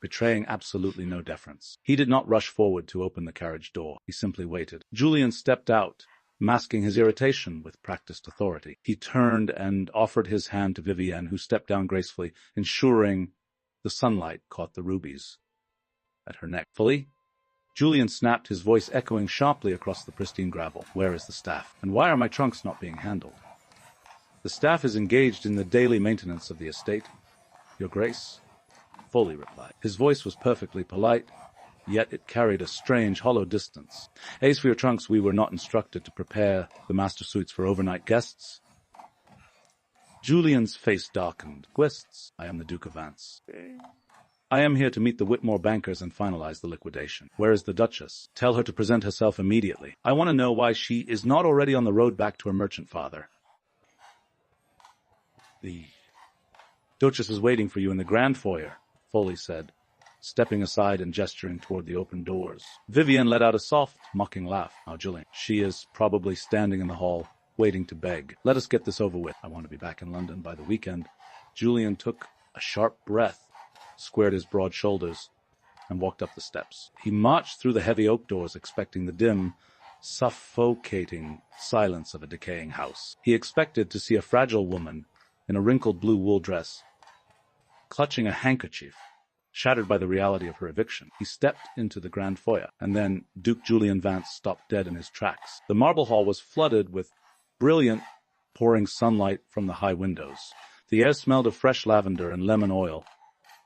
betraying absolutely no deference. He did not rush forward to open the carriage door. He simply waited. Julian stepped out, masking his irritation with practiced authority. He turned and offered his hand to Vivienne, who stepped down gracefully, ensuring the sunlight caught the rubies at her neck. Fully, Julian snapped, his voice echoing sharply across the pristine gravel. Where is the staff? And why are my trunks not being handled? The staff is engaged in the daily maintenance of the estate, Your Grace, Foley replied. His voice was perfectly polite, yet it carried a strange, hollow distance. As for your trunks, we were not instructed to prepare the master suites for overnight guests. Julian's face darkened. Guests, I am the Duke of Vance. I am here to meet the Whitmore bankers and finalize the liquidation. Where is the Duchess? Tell her to present herself immediately. I want to know why she is not already on the road back to her merchant father. The Duchess is waiting for you in the grand foyer, Foley said, stepping aside and gesturing toward the open doors. Vivian let out a soft, mocking laugh. "Now, Julian, she is probably standing in the hall, waiting to beg. Let us get this over with. I want to be back in London by the weekend." Julian took a sharp breath, squared his broad shoulders, and walked up the steps. He marched through the heavy oak doors, expecting the dim, suffocating silence of a decaying house. He expected to see a fragile woman in a wrinkled blue wool dress, clutching a handkerchief, shattered by the reality of her eviction. He stepped into the grand foyer, and then Duke Julian Vance stopped dead in his tracks. The marble hall was flooded with brilliant, pouring sunlight from the high windows. The air smelled of fresh lavender and lemon oil,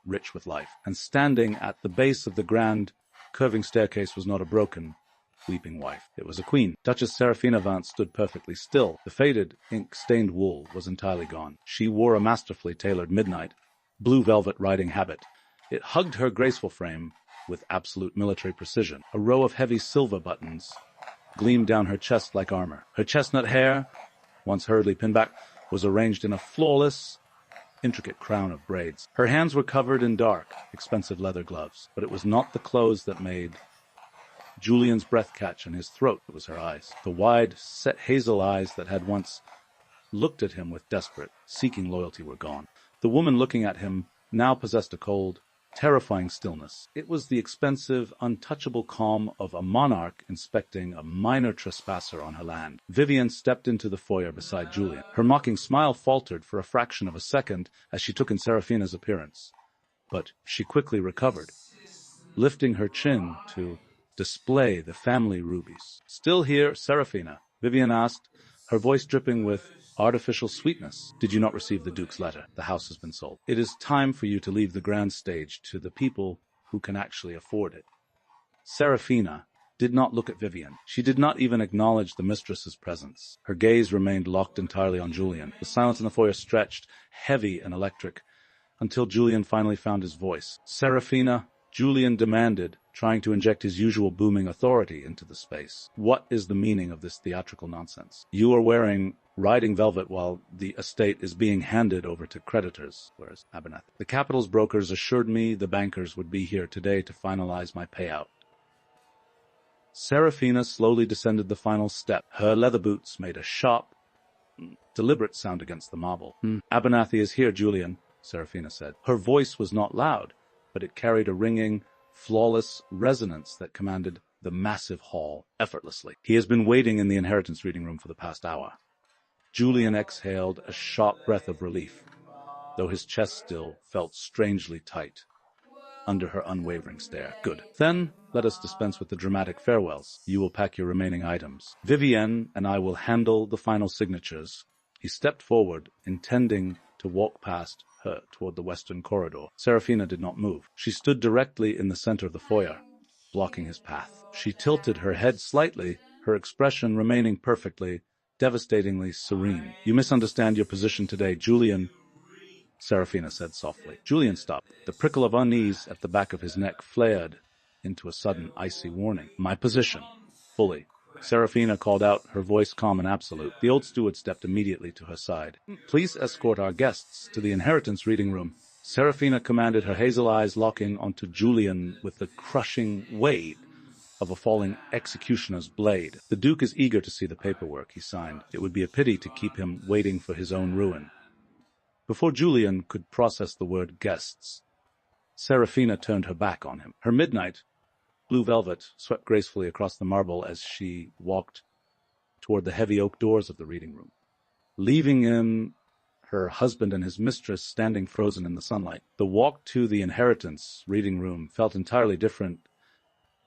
rich with life. And standing at the base of the grand, curving staircase was not a broken, weeping wife. It was a queen. Duchess Seraphina Vance stood perfectly still. The faded, ink-stained wool was entirely gone. She wore a masterfully tailored midnight, blue velvet riding habit. It hugged her graceful frame with absolute military precision. A row of heavy silver buttons gleamed down her chest like armor. Her chestnut hair, once hurriedly pinned back, was arranged in a flawless, intricate crown of braids. Her hands were covered in dark, expensive leather gloves, but it was not the clothes that made Julian's breath catch in his throat. It was her eyes. The wide, set hazel eyes that had once looked at him with desperate, seeking loyalty were gone. The woman looking at him now possessed a cold, terrifying stillness. It was the expensive, untouchable calm of a monarch inspecting a minor trespasser on her land. Vivian stepped into the foyer beside Julian. Her mocking smile faltered for a fraction of a second as she took in Seraphina's appearance. But she quickly recovered, lifting her chin to display the family rubies. "Still here, Seraphina?" Vivian asked, her voice dripping with artificial sweetness. "Did you not receive the Duke's letter? The house has been sold. It is time for you to leave the grand stage to the people who can actually afford it." Seraphina did not look at Vivian. She did not even acknowledge the mistress's presence. Her gaze remained locked entirely on Julian. The silence in the foyer stretched, heavy and electric, until Julian finally found his voice. "Seraphina," Julian demanded, trying to inject his usual booming authority into the space. "What is the meaning of this theatrical nonsense? You are wearing riding velvet while the estate is being handed over to creditors." Whereas Abernathy. "The capital's brokers assured me the bankers would be here today to finalize my payout." Seraphina slowly descended the final step. Her leather boots made a sharp, deliberate sound against the marble. "Abernathy is here, Julian," Seraphina said. Her voice was not loud, but it carried a ringing, flawless resonance that commanded the massive hall effortlessly. "He has been waiting in the inheritance reading room for the past hour." Julian exhaled a sharp breath of relief, though his chest still felt strangely tight under her unwavering stare. "Good. Then let us dispense with the dramatic farewells. You will pack your remaining items. Vivienne and I will handle the final signatures." He stepped forward, intending to walk past her toward the western corridor. Seraphina did not move. She stood directly in the center of the foyer, blocking his path. She tilted her head slightly, her expression remaining perfectly, devastatingly serene. "You misunderstand your position today, Julian," Seraphina said softly. Julian stopped. The prickle of unease at the back of his neck flared into a sudden icy warning. "My position, fully," Seraphina called out, her voice calm and absolute. The old steward stepped immediately to her side. "Please escort our guests to the inheritance reading room," Seraphina commanded, her hazel eyes locking onto Julian with the crushing weight of a falling executioner's blade. "The Duke is eager to see the paperwork," he signed. "It would be a pity to keep him waiting for his own ruin." Before Julian could process the word guests, Seraphina turned her back on him. Her midnight, blue velvet swept gracefully across the marble as she walked toward the heavy oak doors of the reading room, leaving in her husband and his mistress standing frozen in the sunlight. The walk to the inheritance reading room felt entirely different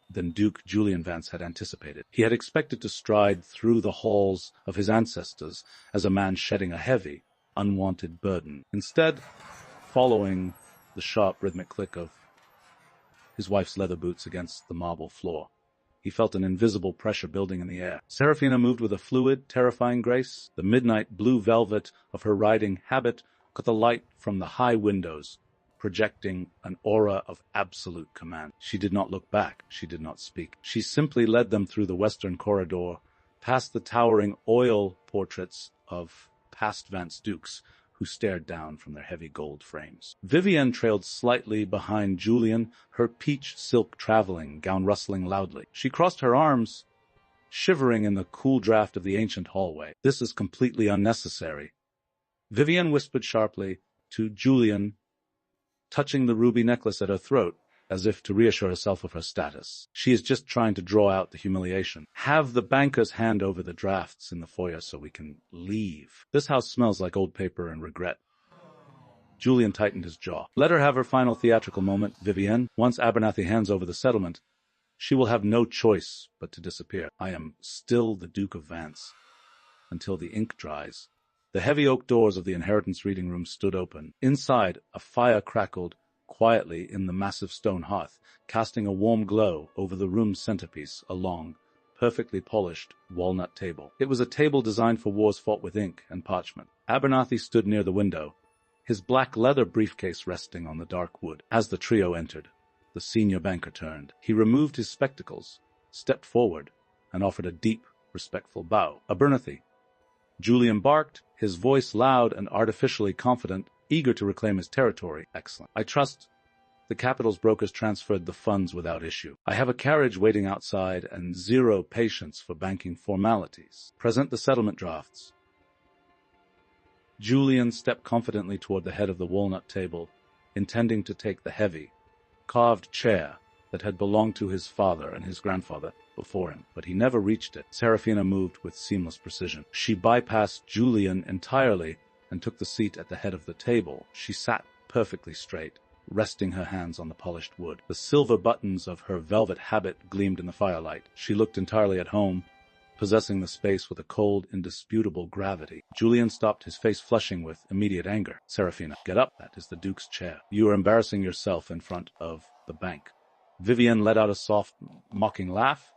than Duke Julian Vance had anticipated. He had expected to stride through the halls of his ancestors as a man shedding a heavy, unwanted burden. Instead, following the sharp rhythmic click of his wife's leather boots against the marble floor, he felt an invisible pressure building in the air. Seraphina moved with a fluid, terrifying grace. The midnight blue velvet of her riding habit caught the light from the high windows, projecting an aura of absolute command. She did not look back. She did not speak. She simply led them through the western corridor, past the towering oil portraits of past Vance dukes, who stared down from their heavy gold frames. Vivienne trailed slightly behind Julian, her peach silk traveling gown rustling loudly. She crossed her arms, shivering in the cool draft of the ancient hallway. "This is completely unnecessary," Vivienne whispered sharply to Julian, touching the ruby necklace at her throat, as if to reassure herself of her status. "She is just trying to draw out the humiliation. Have the bankers hand over the drafts in the foyer so we can leave. This house smells like old paper and regret." Julian tightened his jaw. "Let her have her final theatrical moment, Vivienne. Once Abernathy hands over the settlement, she will have no choice but to disappear. I am still the Duke of Vance until the ink dries." The heavy oak doors of the inheritance reading room stood open. Inside, a fire crackled quietly in the massive stone hearth, casting a warm glow over the room's centerpiece, a long, perfectly polished walnut table. It was a table designed for wars fought with ink and parchment. Abernathy stood near the window, his black leather briefcase resting on the dark wood. As the trio entered, the senior banker turned. He removed his spectacles, stepped forward, and offered a deep, respectful bow. "Abernathy." Julian barked, his voice loud and artificially confident, eager to reclaim his territory. "Excellent. I trust the capital's brokers transferred the funds without issue. I have a carriage waiting outside and zero patience for banking formalities. Present the settlement drafts." Julian stepped confidently toward the head of the walnut table, intending to take the heavy, carved chair that had belonged to his father and his grandfather before him, but he never reached it. Seraphina moved with seamless precision. She bypassed Julian entirely and took the seat at the head of the table. She sat perfectly straight, resting her hands on the polished wood. The silver buttons of her velvet habit gleamed in the firelight. She looked entirely at home, possessing the space with a cold, indisputable gravity. Julian stopped, his face flushing with immediate anger. "Seraphina, get up. That is the Duke's chair. You are embarrassing yourself in front of the bank." Vivienne let out a soft, mocking laugh,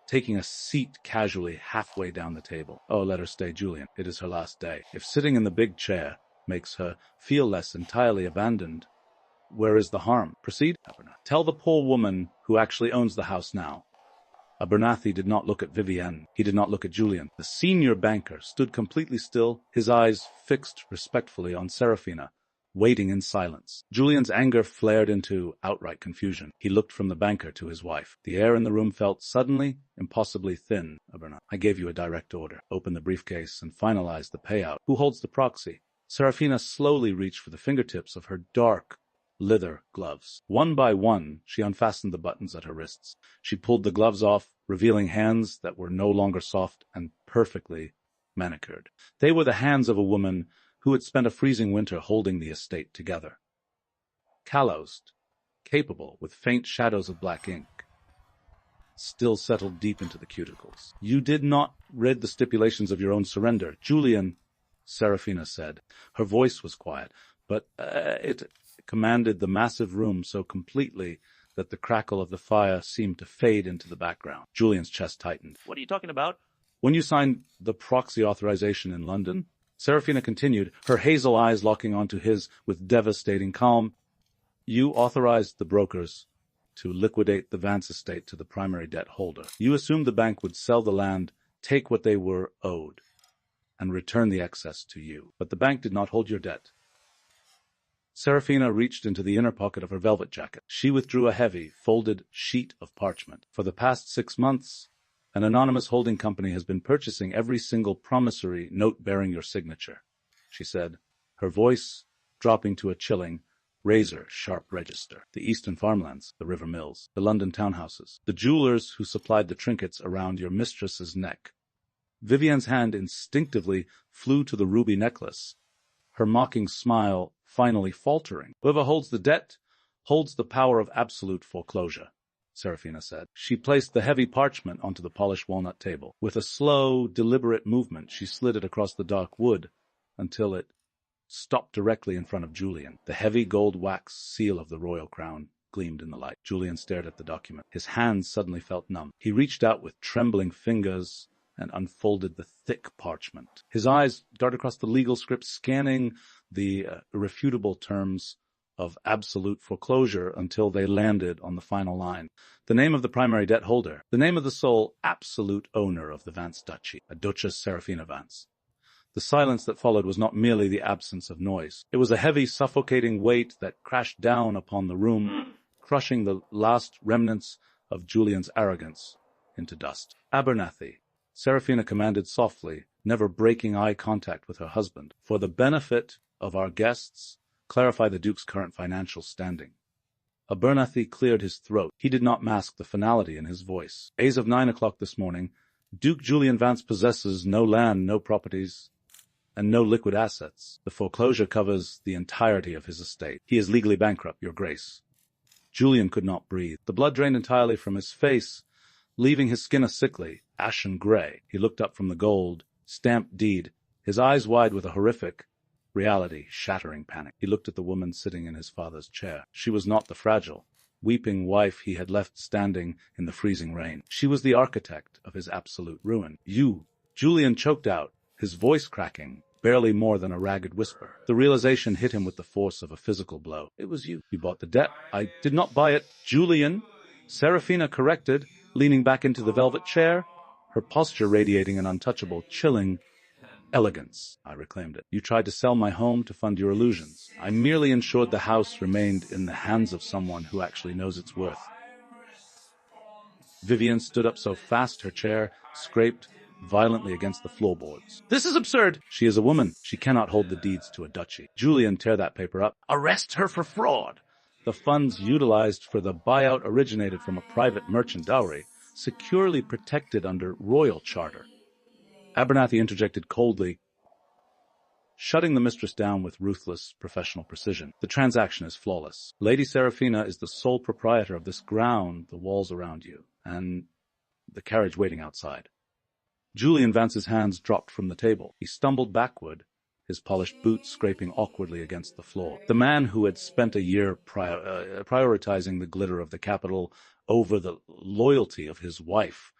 taking a seat casually halfway down the table. "Oh, let her stay, Julian. It is her last day. If sitting in the big chair makes her feel less entirely abandoned, where is the harm? Proceed, Abernathy. Tell the poor woman who actually owns the house now." Abernathy did not look at Vivienne. He did not look at Julian. The senior banker stood completely still, his eyes fixed respectfully on Seraphina, waiting in silence. Julian's anger flared into outright confusion. He looked from the banker to his wife. The air in the room felt suddenly, impossibly thin. "Abernathy, I gave you a direct order. Open the briefcase and finalize the payout. Who holds the proxy?" Seraphina slowly reached for the fingertips of her dark, leather gloves. One by one, she unfastened the buttons at her wrists. She pulled the gloves off, revealing hands that were no longer soft and perfectly manicured. They were the hands of a woman who had spent a freezing winter holding the estate together. Callosed, capable, with faint shadows of black ink, still settled deep into the cuticles. "You did not read the stipulations of your own surrender, Julian," Seraphina said. Her voice was quiet, but it commanded the massive room so completely that the crackle of the fire seemed to fade into the background. Julian's chest tightened. "What are you talking about?" "When you signed the proxy authorization in London," Seraphina continued, her hazel eyes locking onto his with devastating calm, "you authorized the brokers to liquidate the Vance estate to the primary debt holder. You assumed the bank would sell the land, take what they were owed, and return the excess to you. But the bank did not hold your debt." Seraphina reached into the inner pocket of her velvet jacket. She withdrew a heavy, folded sheet of parchment. "For the past 6 months, an anonymous holding company has been purchasing every single promissory note bearing your signature," she said, her voice dropping to a chilling, razor-sharp register. "The eastern farmlands, the river mills, the London townhouses, the jewelers who supplied the trinkets around your mistress's neck." Vivienne's hand instinctively flew to the ruby necklace, her mocking smile finally faltering. "Whoever holds the debt holds the power of absolute foreclosure," Seraphina said. She placed the heavy parchment onto the polished walnut table. With a slow, deliberate movement, she slid it across the dark wood until it stopped directly in front of Julian. The heavy gold wax seal of the royal crown gleamed in the light. Julian stared at the document. His hands suddenly felt numb. He reached out with trembling fingers and unfolded the thick parchment. His eyes darted across the legal script, scanning the irrefutable terms of absolute foreclosure until they landed on the final line. The name of the primary debt holder, the name of the sole absolute owner of the Vance duchy, a Duchess Seraphina Vance. The silence that followed was not merely the absence of noise. It was a heavy, suffocating weight that crashed down upon the room, crushing the last remnants of Julian's arrogance into dust. Abernathy, Seraphina commanded softly, never breaking eye contact with her husband. For the benefit of our guests, clarify the Duke's current financial standing. Abernathy cleared his throat. He did not mask the finality in his voice. As of 9 o'clock this morning, Duke Julian Vance possesses no land, no properties, and no liquid assets. The foreclosure covers the entirety of his estate. He is legally bankrupt, Your Grace. Julian could not breathe. The blood drained entirely from his face, leaving his skin a sickly, ashen gray. He looked up from the gold, stamped deed, his eyes wide with a horrific, reality-shattering panic. He looked at the woman sitting in his father's chair. She was not the fragile, weeping wife he had left standing in the freezing rain. She was the architect of his absolute ruin. You, Julian choked out, his voice cracking, barely more than a ragged whisper. The realization hit him with the force of a physical blow. It was you. You bought the debt. I did not buy it. Julian, Seraphina corrected, leaning back into the velvet chair, her posture radiating an untouchable, chilling elegance. I reclaimed it. You tried to sell my home to fund your illusions. I merely ensured the house remained in the hands of someone who actually knows its worth. Vivian stood up so fast her chair scraped violently against the floorboards. This is absurd. She is a woman. She cannot hold the deeds to a duchy. Julian, tear that paper up. Arrest her for fraud. The funds utilized for the buyout originated from a private merchant dowry, securely protected under royal charter. Abernathy interjected coldly, shutting the mistress down with ruthless professional precision. The transaction is flawless. Lady Seraphina is the sole proprietor of this ground, the walls around you, and the carriage waiting outside. Julian Vance's hands dropped from the table. He stumbled backward, his polished boots scraping awkwardly against the floor. The man who had spent a year prioritizing the glitter of the capital over the loyalty of his wife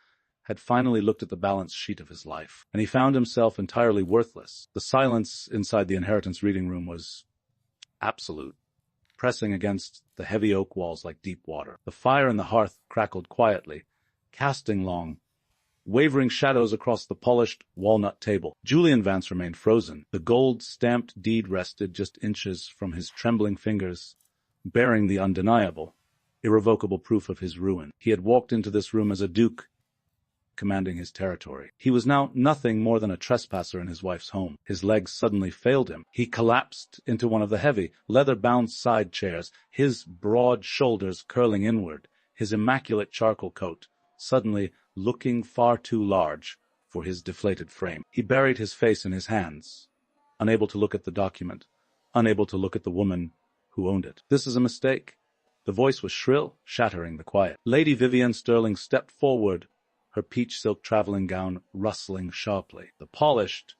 had finally looked at the balance sheet of his life, and he found himself entirely worthless. The silence inside the inheritance reading room was absolute, pressing against the heavy oak walls like deep water. The fire in the hearth crackled quietly, casting long, wavering shadows across the polished walnut table. Julian Vance remained frozen. The gold-stamped deed rested just inches from his trembling fingers, bearing the undeniable, irrevocable proof of his ruin. He had walked into this room as a duke, commanding his territory. He was now nothing more than a trespasser in his wife's home. His legs suddenly failed him. He collapsed into one of the heavy, leather-bound side chairs, his broad shoulders curling inward, his immaculate charcoal coat suddenly looking far too large for his deflated frame. He buried his face in his hands, unable to look at the document, unable to look at the woman who owned it. This is a mistake. The voice was shrill, shattering the quiet. Lady Vivian Sterling stepped forward, her peach silk traveling gown rustling sharply. The polished,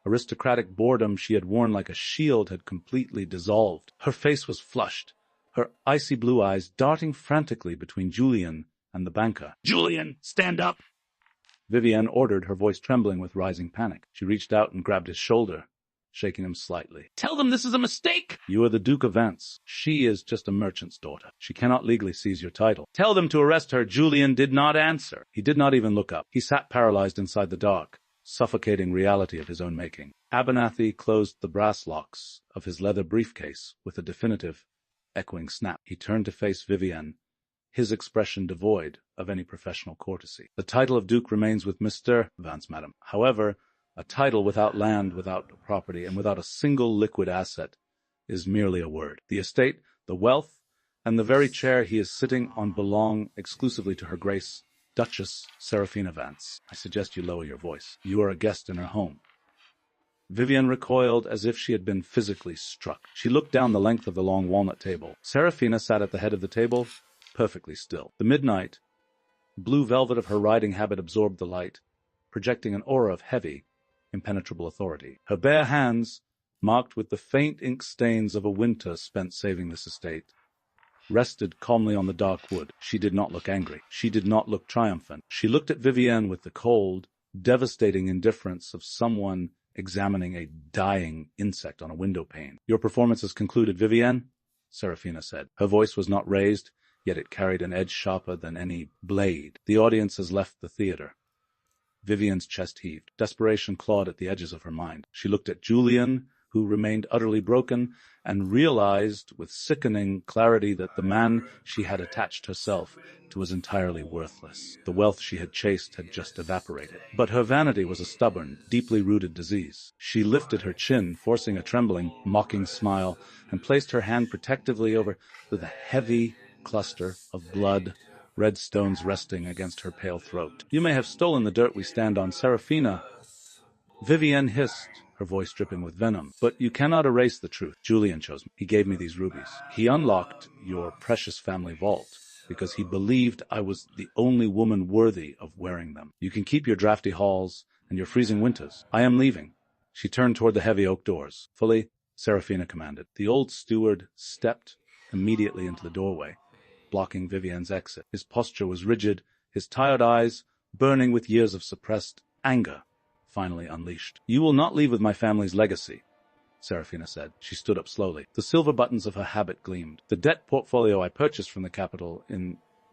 aristocratic boredom she had worn like a shield had completely dissolved. Her face was flushed, her icy blue eyes darting frantically between Julian and the banker. Julian, stand up! Vivian ordered, her voice trembling with rising panic. She reached out and grabbed his shoulder, shaking him slightly. Tell them this is a mistake! You are the Duke of Vance. She is just a merchant's daughter. She cannot legally seize your title. Tell them to arrest her. Julian did not answer. He did not even look up. He sat paralyzed inside the dark, suffocating reality of his own making. Abernathy closed the brass locks of his leather briefcase with a definitive, echoing snap. He turned to face Vivian, his expression devoid of any professional courtesy. The title of Duke remains with Mr. Vance, madam. However, a title without land, without property, and without a single liquid asset is merely a word. The estate, the wealth, and the very chair he is sitting on belong exclusively to Her Grace, Duchess Seraphina Vance. I suggest you lower your voice. You are a guest in her home. Vivian recoiled as if she had been physically struck. She looked down the length of the long walnut table. Seraphina sat at the head of the table, perfectly still. The midnight blue velvet of her riding habit absorbed the light, projecting an aura of heavy, impenetrable authority. Her bare hands, marked with the faint ink stains of a winter spent saving this estate, rested calmly on the dark wood. She did not look angry. She did not look triumphant. She looked at Vivienne with the cold, devastating indifference of someone examining a dying insect on a window pane. Your performance is concluded, Vivienne, Seraphina said. Her voice was not raised, yet it carried an edge sharper than any blade. The audience has left the theater. Vivian's chest heaved. Desperation clawed at the edges of her mind. She looked at Julian, who remained utterly broken, and realized with sickening clarity that the man she had attached herself to was entirely worthless. The wealth she had chased had just evaporated. But her vanity was a stubborn, deeply rooted disease. She lifted her chin, forcing a trembling, mocking smile, and placed her hand protectively over the heavy cluster of blood, red stones resting against her pale throat. "You may have stolen the dirt we stand on, Seraphina," Vivian hissed, her voice dripping with venom. "But you cannot erase the truth. Julian chose me. He gave me these rubies. He unlocked your precious family vault because he believed I was the only woman worthy of wearing them. You can keep your drafty halls and your freezing winters. I am leaving." She turned toward the heavy oak doors. "Fully," Seraphina commanded. The old steward stepped immediately into the doorway, blocking Vivian's exit. His posture was rigid, his tired eyes burning with years of suppressed anger finally unleashed. "You will not leave with my family's legacy," Seraphina said. She stood up slowly. The silver buttons of her habit gleamed. "The debt portfolio I purchased from the capital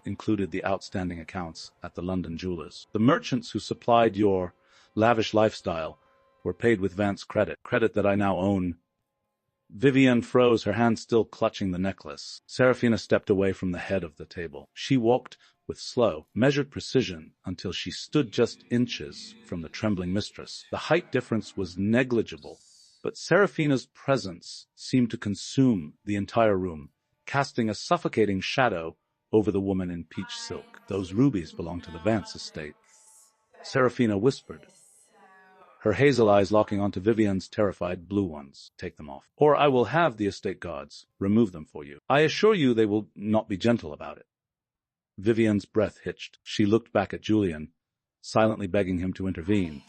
included the outstanding accounts at the London jewelers. The merchants who supplied your lavish lifestyle were paid with Vance credit that I now own." Vivian froze, her hand still clutching the necklace. Seraphina stepped away from the head of the table. She walked with slow, measured precision until she stood just inches from the trembling mistress. The height difference was negligible, but Seraphina's presence seemed to consume the entire room, casting a suffocating shadow over the woman in peach silk. "Those rubies belong to the Vance estate," Seraphina whispered, her hazel eyes locking onto Vivian's terrified blue ones. "Take them off, or I will have the estate guards remove them for you. I assure you they will not be gentle about it." Vivian's breath hitched. She looked back at Julian, silently begging him to intervene,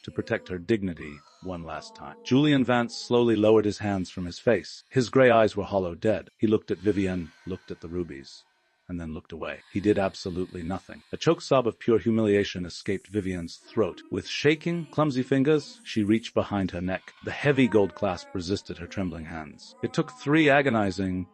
to protect her dignity one last time. Julian Vance slowly lowered his hands from his face. His gray eyes were hollow dead. He looked at Vivian, looked at the rubies, and then looked away. He did absolutely nothing. A choke sob of pure humiliation escaped Vivian's throat. With shaking, clumsy fingers, she reached behind her neck. The heavy gold clasp resisted her trembling hands. It took 3 agonizing,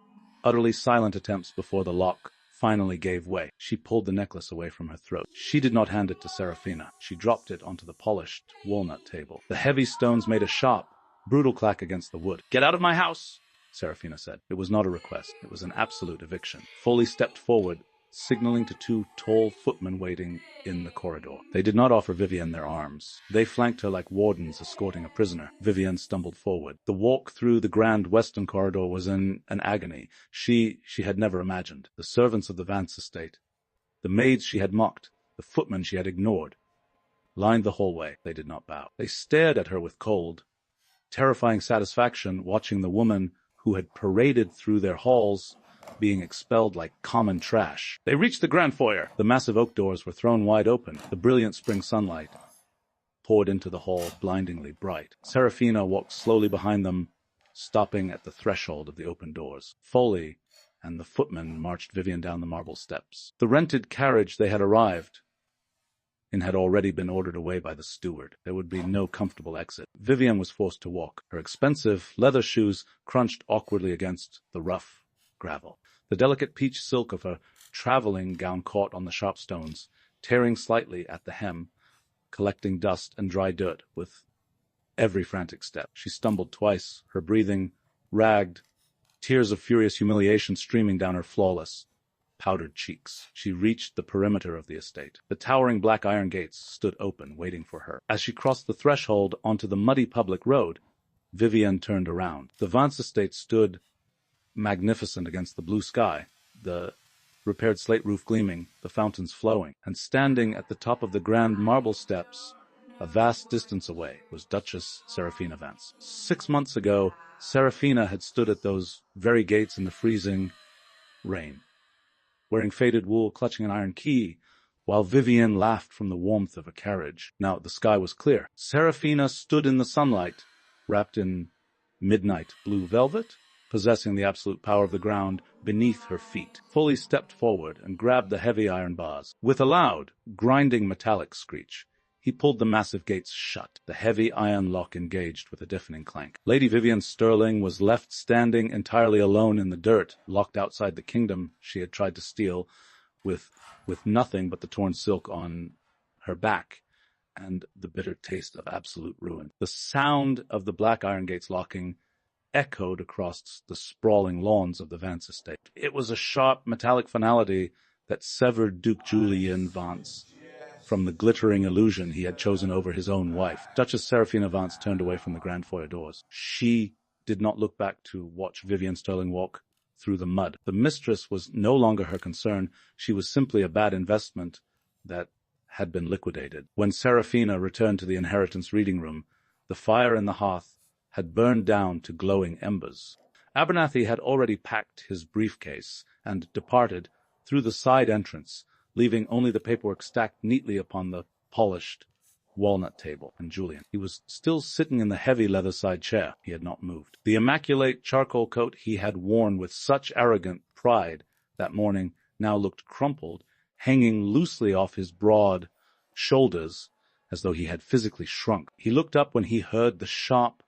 utterly silent attempts before the lock finally gave way. She pulled the necklace away from her throat. She did not hand it to Seraphina. She dropped it onto the polished walnut table. The heavy stones made a sharp, brutal clack against the wood. "Get out of my house!" Seraphina said. It was not a request. It was an absolute eviction. Foley stepped forward, signaling to 2 tall footmen waiting in the corridor. They did not offer Vivian their arms. They flanked her like wardens escorting a prisoner. Vivian stumbled forward. The walk through the grand western corridor was in an agony she had never imagined. The servants of the Vance estate, the maids she had mocked, the footmen she had ignored, lined the hallway. They did not bow. They stared at her with cold, terrifying satisfaction, watching the woman who had paraded through their halls being expelled like common trash. They reached the grand foyer. The massive oak doors were thrown wide open. The brilliant spring sunlight poured into the hall, blindingly bright. Seraphina walked slowly behind them, stopping at the threshold of the open doors. Foley and the footman marched Vivian down the marble steps. The rented carriage they had arrived in had already been ordered away by the steward. There would be no comfortable exit. Vivian was forced to walk. Her expensive leather shoes crunched awkwardly against the rough gravel. The delicate peach silk of her traveling gown caught on the sharp stones, tearing slightly at the hem, collecting dust and dry dirt with every frantic step. She stumbled twice, her breathing ragged, tears of furious humiliation streaming down her flawless, powdered cheeks. She reached the perimeter of the estate. The towering black iron gates stood open, waiting for her. As she crossed the threshold onto the muddy public road, Vivian turned around. The Vance estate stood magnificent against the blue sky, the repaired slate roof gleaming, the fountains flowing, and standing at the top of the grand marble steps, a vast distance away, was Duchess Seraphina Vance. 6 months ago, Seraphina had stood at those very gates in the freezing rain, wearing faded wool, clutching an iron key, while Vivian laughed from the warmth of a carriage. Now the sky was clear. Seraphina stood in the sunlight, wrapped in midnight blue velvet, possessing the absolute power of the ground beneath her feet. Foley stepped forward and grabbed the heavy iron bars. With a loud, grinding metallic screech, he pulled the massive gates shut. The heavy iron lock engaged with a deafening clank. Lady Vivian Sterling was left standing entirely alone in the dirt, locked outside the kingdom she had tried to steal, with nothing but the torn silk on her back and the bitter taste of absolute ruin. The sound of the black iron gates locking echoed across the sprawling lawns of the Vance estate. It was a sharp, metallic finality that severed Duke Julian Vance from the glittering illusion he had chosen over his own wife. Duchess Seraphina Vance turned away from the grand foyer doors. She did not look back to watch Vivian Sterling walk through the mud. The mistress was no longer her concern. She was simply a bad investment that had been liquidated. When Seraphina returned to the inheritance reading room, the fire in the hearth had burned down to glowing embers. Abernathy had already packed his briefcase and departed through the side entrance, leaving only the paperwork stacked neatly upon the polished walnut table. And Julian, he was still sitting in the heavy leather side chair. He had not moved. The immaculate charcoal coat he had worn with such arrogant pride that morning now looked crumpled, hanging loosely off his broad shoulders as though he had physically shrunk. He looked up when he heard the sharp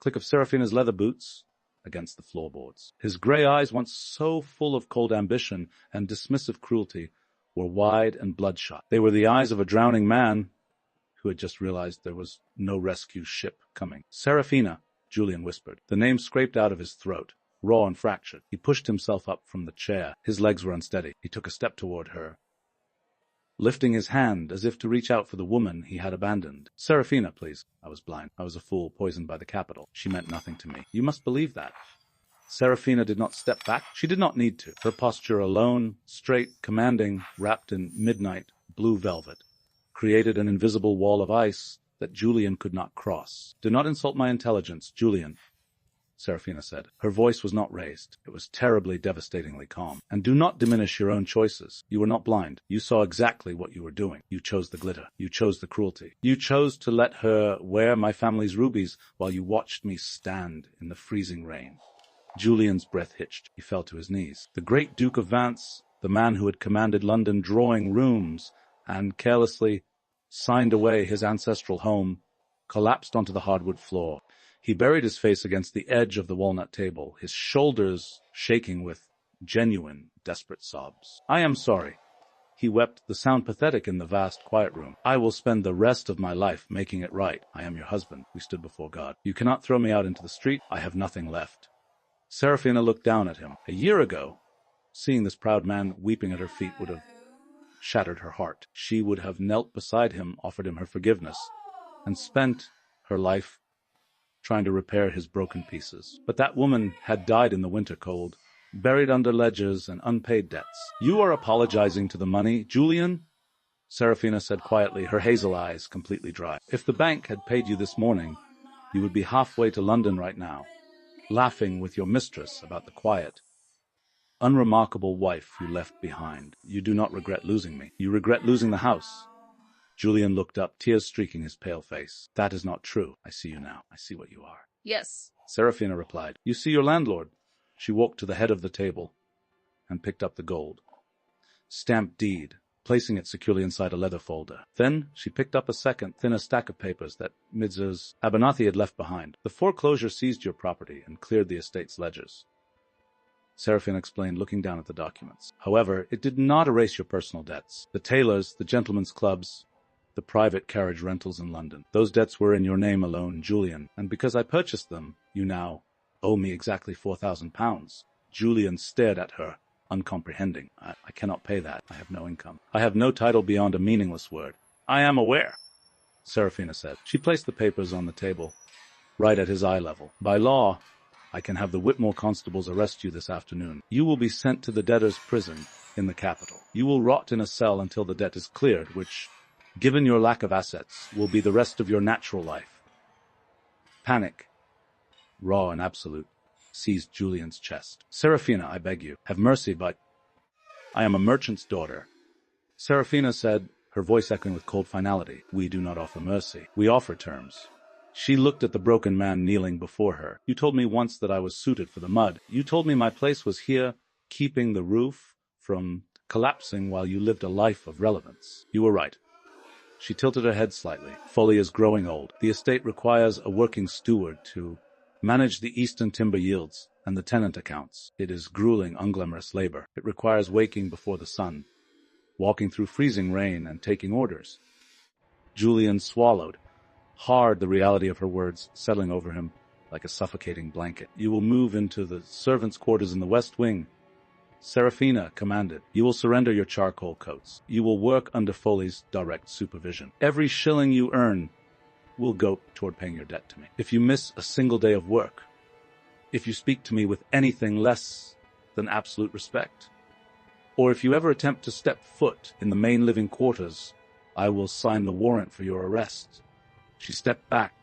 click of Seraphina's leather boots against the floorboards. His gray eyes, once so full of cold ambition and dismissive cruelty, were wide and bloodshot. They were the eyes of a drowning man who had just realized there was no rescue ship coming. Seraphina, Julian whispered. The name scraped out of his throat, raw and fractured. He pushed himself up from the chair. His legs were unsteady. He took a step toward her, lifting his hand as if to reach out for the woman he had abandoned. Seraphina, please. I was blind. I was a fool, poisoned by the capital. She meant nothing to me. You must believe that. Seraphina did not step back. She did not need to. Her posture alone, straight, commanding, wrapped in midnight blue velvet, created an invisible wall of ice that Julian could not cross. Do not insult my intelligence, Julian, Seraphina said. Her voice was not raised. It was terribly, devastatingly calm. And do not diminish your own choices. You were not blind. You saw exactly what you were doing. You chose the glitter. You chose the cruelty. You chose to let her wear my family's rubies while you watched me stand in the freezing rain. Julian's breath hitched. He fell to his knees. The great Duke of Vance, the man who had commanded London drawing rooms and carelessly signed away his ancestral home, collapsed onto the hardwood floor. He buried his face against the edge of the walnut table, his shoulders shaking with genuine, desperate sobs. I am sorry. He wept, the sound pathetic in the vast, quiet room. I will spend the rest of my life making it right. I am your husband. We stood before God. You cannot throw me out into the street. I have nothing left. Seraphina looked down at him. A year ago, seeing this proud man weeping at her feet would have shattered her heart. She would have knelt beside him, offered him her forgiveness, and spent her life trying to repair his broken pieces. But that woman had died in the winter cold, buried under ledgers and unpaid debts. You are apologizing to the money, Julian? Seraphina said quietly, her hazel eyes completely dry. If the bank had paid you this morning, you would be halfway to London right now, laughing with your mistress about the quiet, unremarkable wife you left behind. You do not regret losing me. You regret losing the house. Julian looked up, tears streaking his pale face. That is not true. I see you now. I see what you are. Yes. Seraphina replied. You see your landlord. She walked to the head of the table and picked up the gold stamped deed, placing it securely inside a leather folder. Then she picked up a second, thinner stack of papers that Mrs. Abernathy had left behind. The foreclosure seized your property and cleared the estate's ledgers, Seraphina explained, looking down at the documents. However, it did not erase your personal debts. The tailors, the gentlemen's clubs, the private carriage rentals in London. Those debts were in your name alone, Julian, and because I purchased them, you now owe me exactly £4,000. Julian stared at her, uncomprehending. I cannot pay that. I have no income. I have no title beyond a meaningless word. I am aware, Seraphina said. She placed the papers on the table, right at his eye level. By law, I can have the Whitmore constables arrest you this afternoon. You will be sent to the debtor's prison in the capital. You will rot in a cell until the debt is cleared, which, given your lack of assets, will be the rest of your natural life. Panic, raw and absolute, seized Julian's chest. Seraphina, I beg you, have mercy, but I am a merchant's daughter. Seraphina said, her voice echoing with cold finality. We do not offer mercy. We offer terms. She looked at the broken man kneeling before her. You told me once that I was suited for the mud. You told me my place was here, keeping the roof from collapsing while you lived a life of relevance. You were right. She tilted her head slightly. Folly is growing old. The estate requires a working steward to manage the eastern timber yields and the tenant accounts. It is grueling, unglamorous labor. It requires waking before the sun, walking through freezing rain and taking orders. Julian swallowed hard, the reality of her words settling over him like a suffocating blanket. "You will move into the servants' quarters in the West Wing," Seraphina commanded. "You will surrender your charcoal coats. You will work under Foley's direct supervision. Every shilling you earn will go toward paying your debt to me. If you miss a single day of work, if you speak to me with anything less than absolute respect, or if you ever attempt to step foot in the main living quarters, I will sign the warrant for your arrest." She stepped back,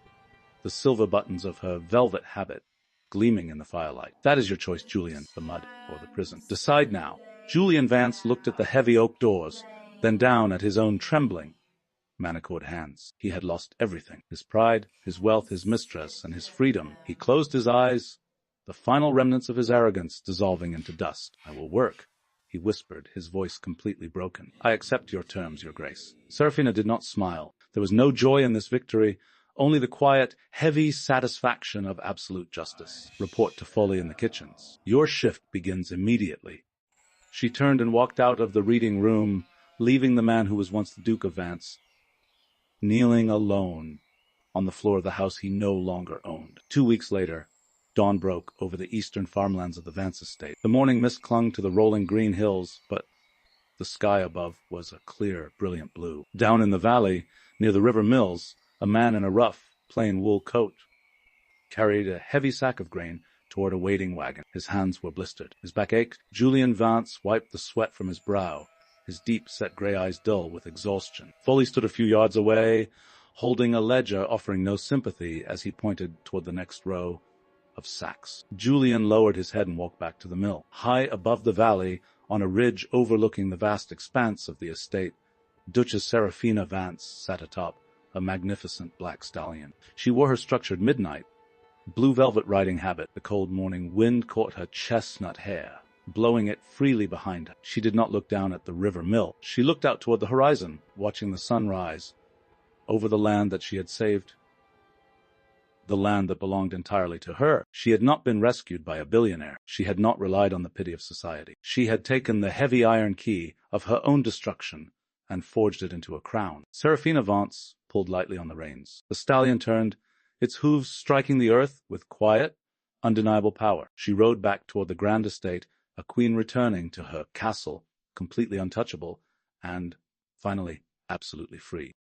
the silver buttons of her velvet habit gleaming in the firelight. "That is your choice, Julian, the mud or the prison. Decide now." Julian Vance looked at the heavy oak doors, then down at his own trembling, manacled hands. He had lost everything: his pride, his wealth, his mistress, and his freedom. He closed his eyes, the final remnants of his arrogance dissolving into dust. "I will work," he whispered, his voice completely broken. "I accept your terms, your grace." Seraphina did not smile. There was no joy in this victory, only the quiet, heavy satisfaction of absolute justice. "Report to Foley in the kitchens. Your shift begins immediately." She turned and walked out of the reading room, leaving the man who was once the Duke of Vance kneeling alone on the floor of the house he no longer owned. 2 weeks later, dawn broke over the eastern farmlands of the Vance estate. The morning mist clung to the rolling green hills, but the sky above was a clear, brilliant blue. Down in the valley, near the river mills, a man in a rough, plain wool coat carried a heavy sack of grain toward a waiting wagon. His hands were blistered. His back ached. Julian Vance wiped the sweat from his brow, his deep-set gray eyes dull with exhaustion. Foley stood a few yards away, holding a ledger, offering no sympathy as he pointed toward the next row of sacks. Julian lowered his head and walked back to the mill. High above the valley, on a ridge overlooking the vast expanse of the estate, Duchess Seraphina Vance sat atop a magnificent black stallion. She wore her structured midnight blue velvet riding habit. The cold morning wind caught her chestnut hair, blowing it freely behind her. She did not look down at the river mill. She looked out toward the horizon, watching the sun rise over the land that she had saved, the land that belonged entirely to her. She had not been rescued by a billionaire. She had not relied on the pity of society. She had taken the heavy iron key of her own destruction and forged it into a crown. Seraphina Vance pulled lightly on the reins. The stallion turned, its hooves striking the earth with quiet, undeniable power. She rode back toward the grand estate, a queen returning to her castle, completely untouchable, and, finally, absolutely free.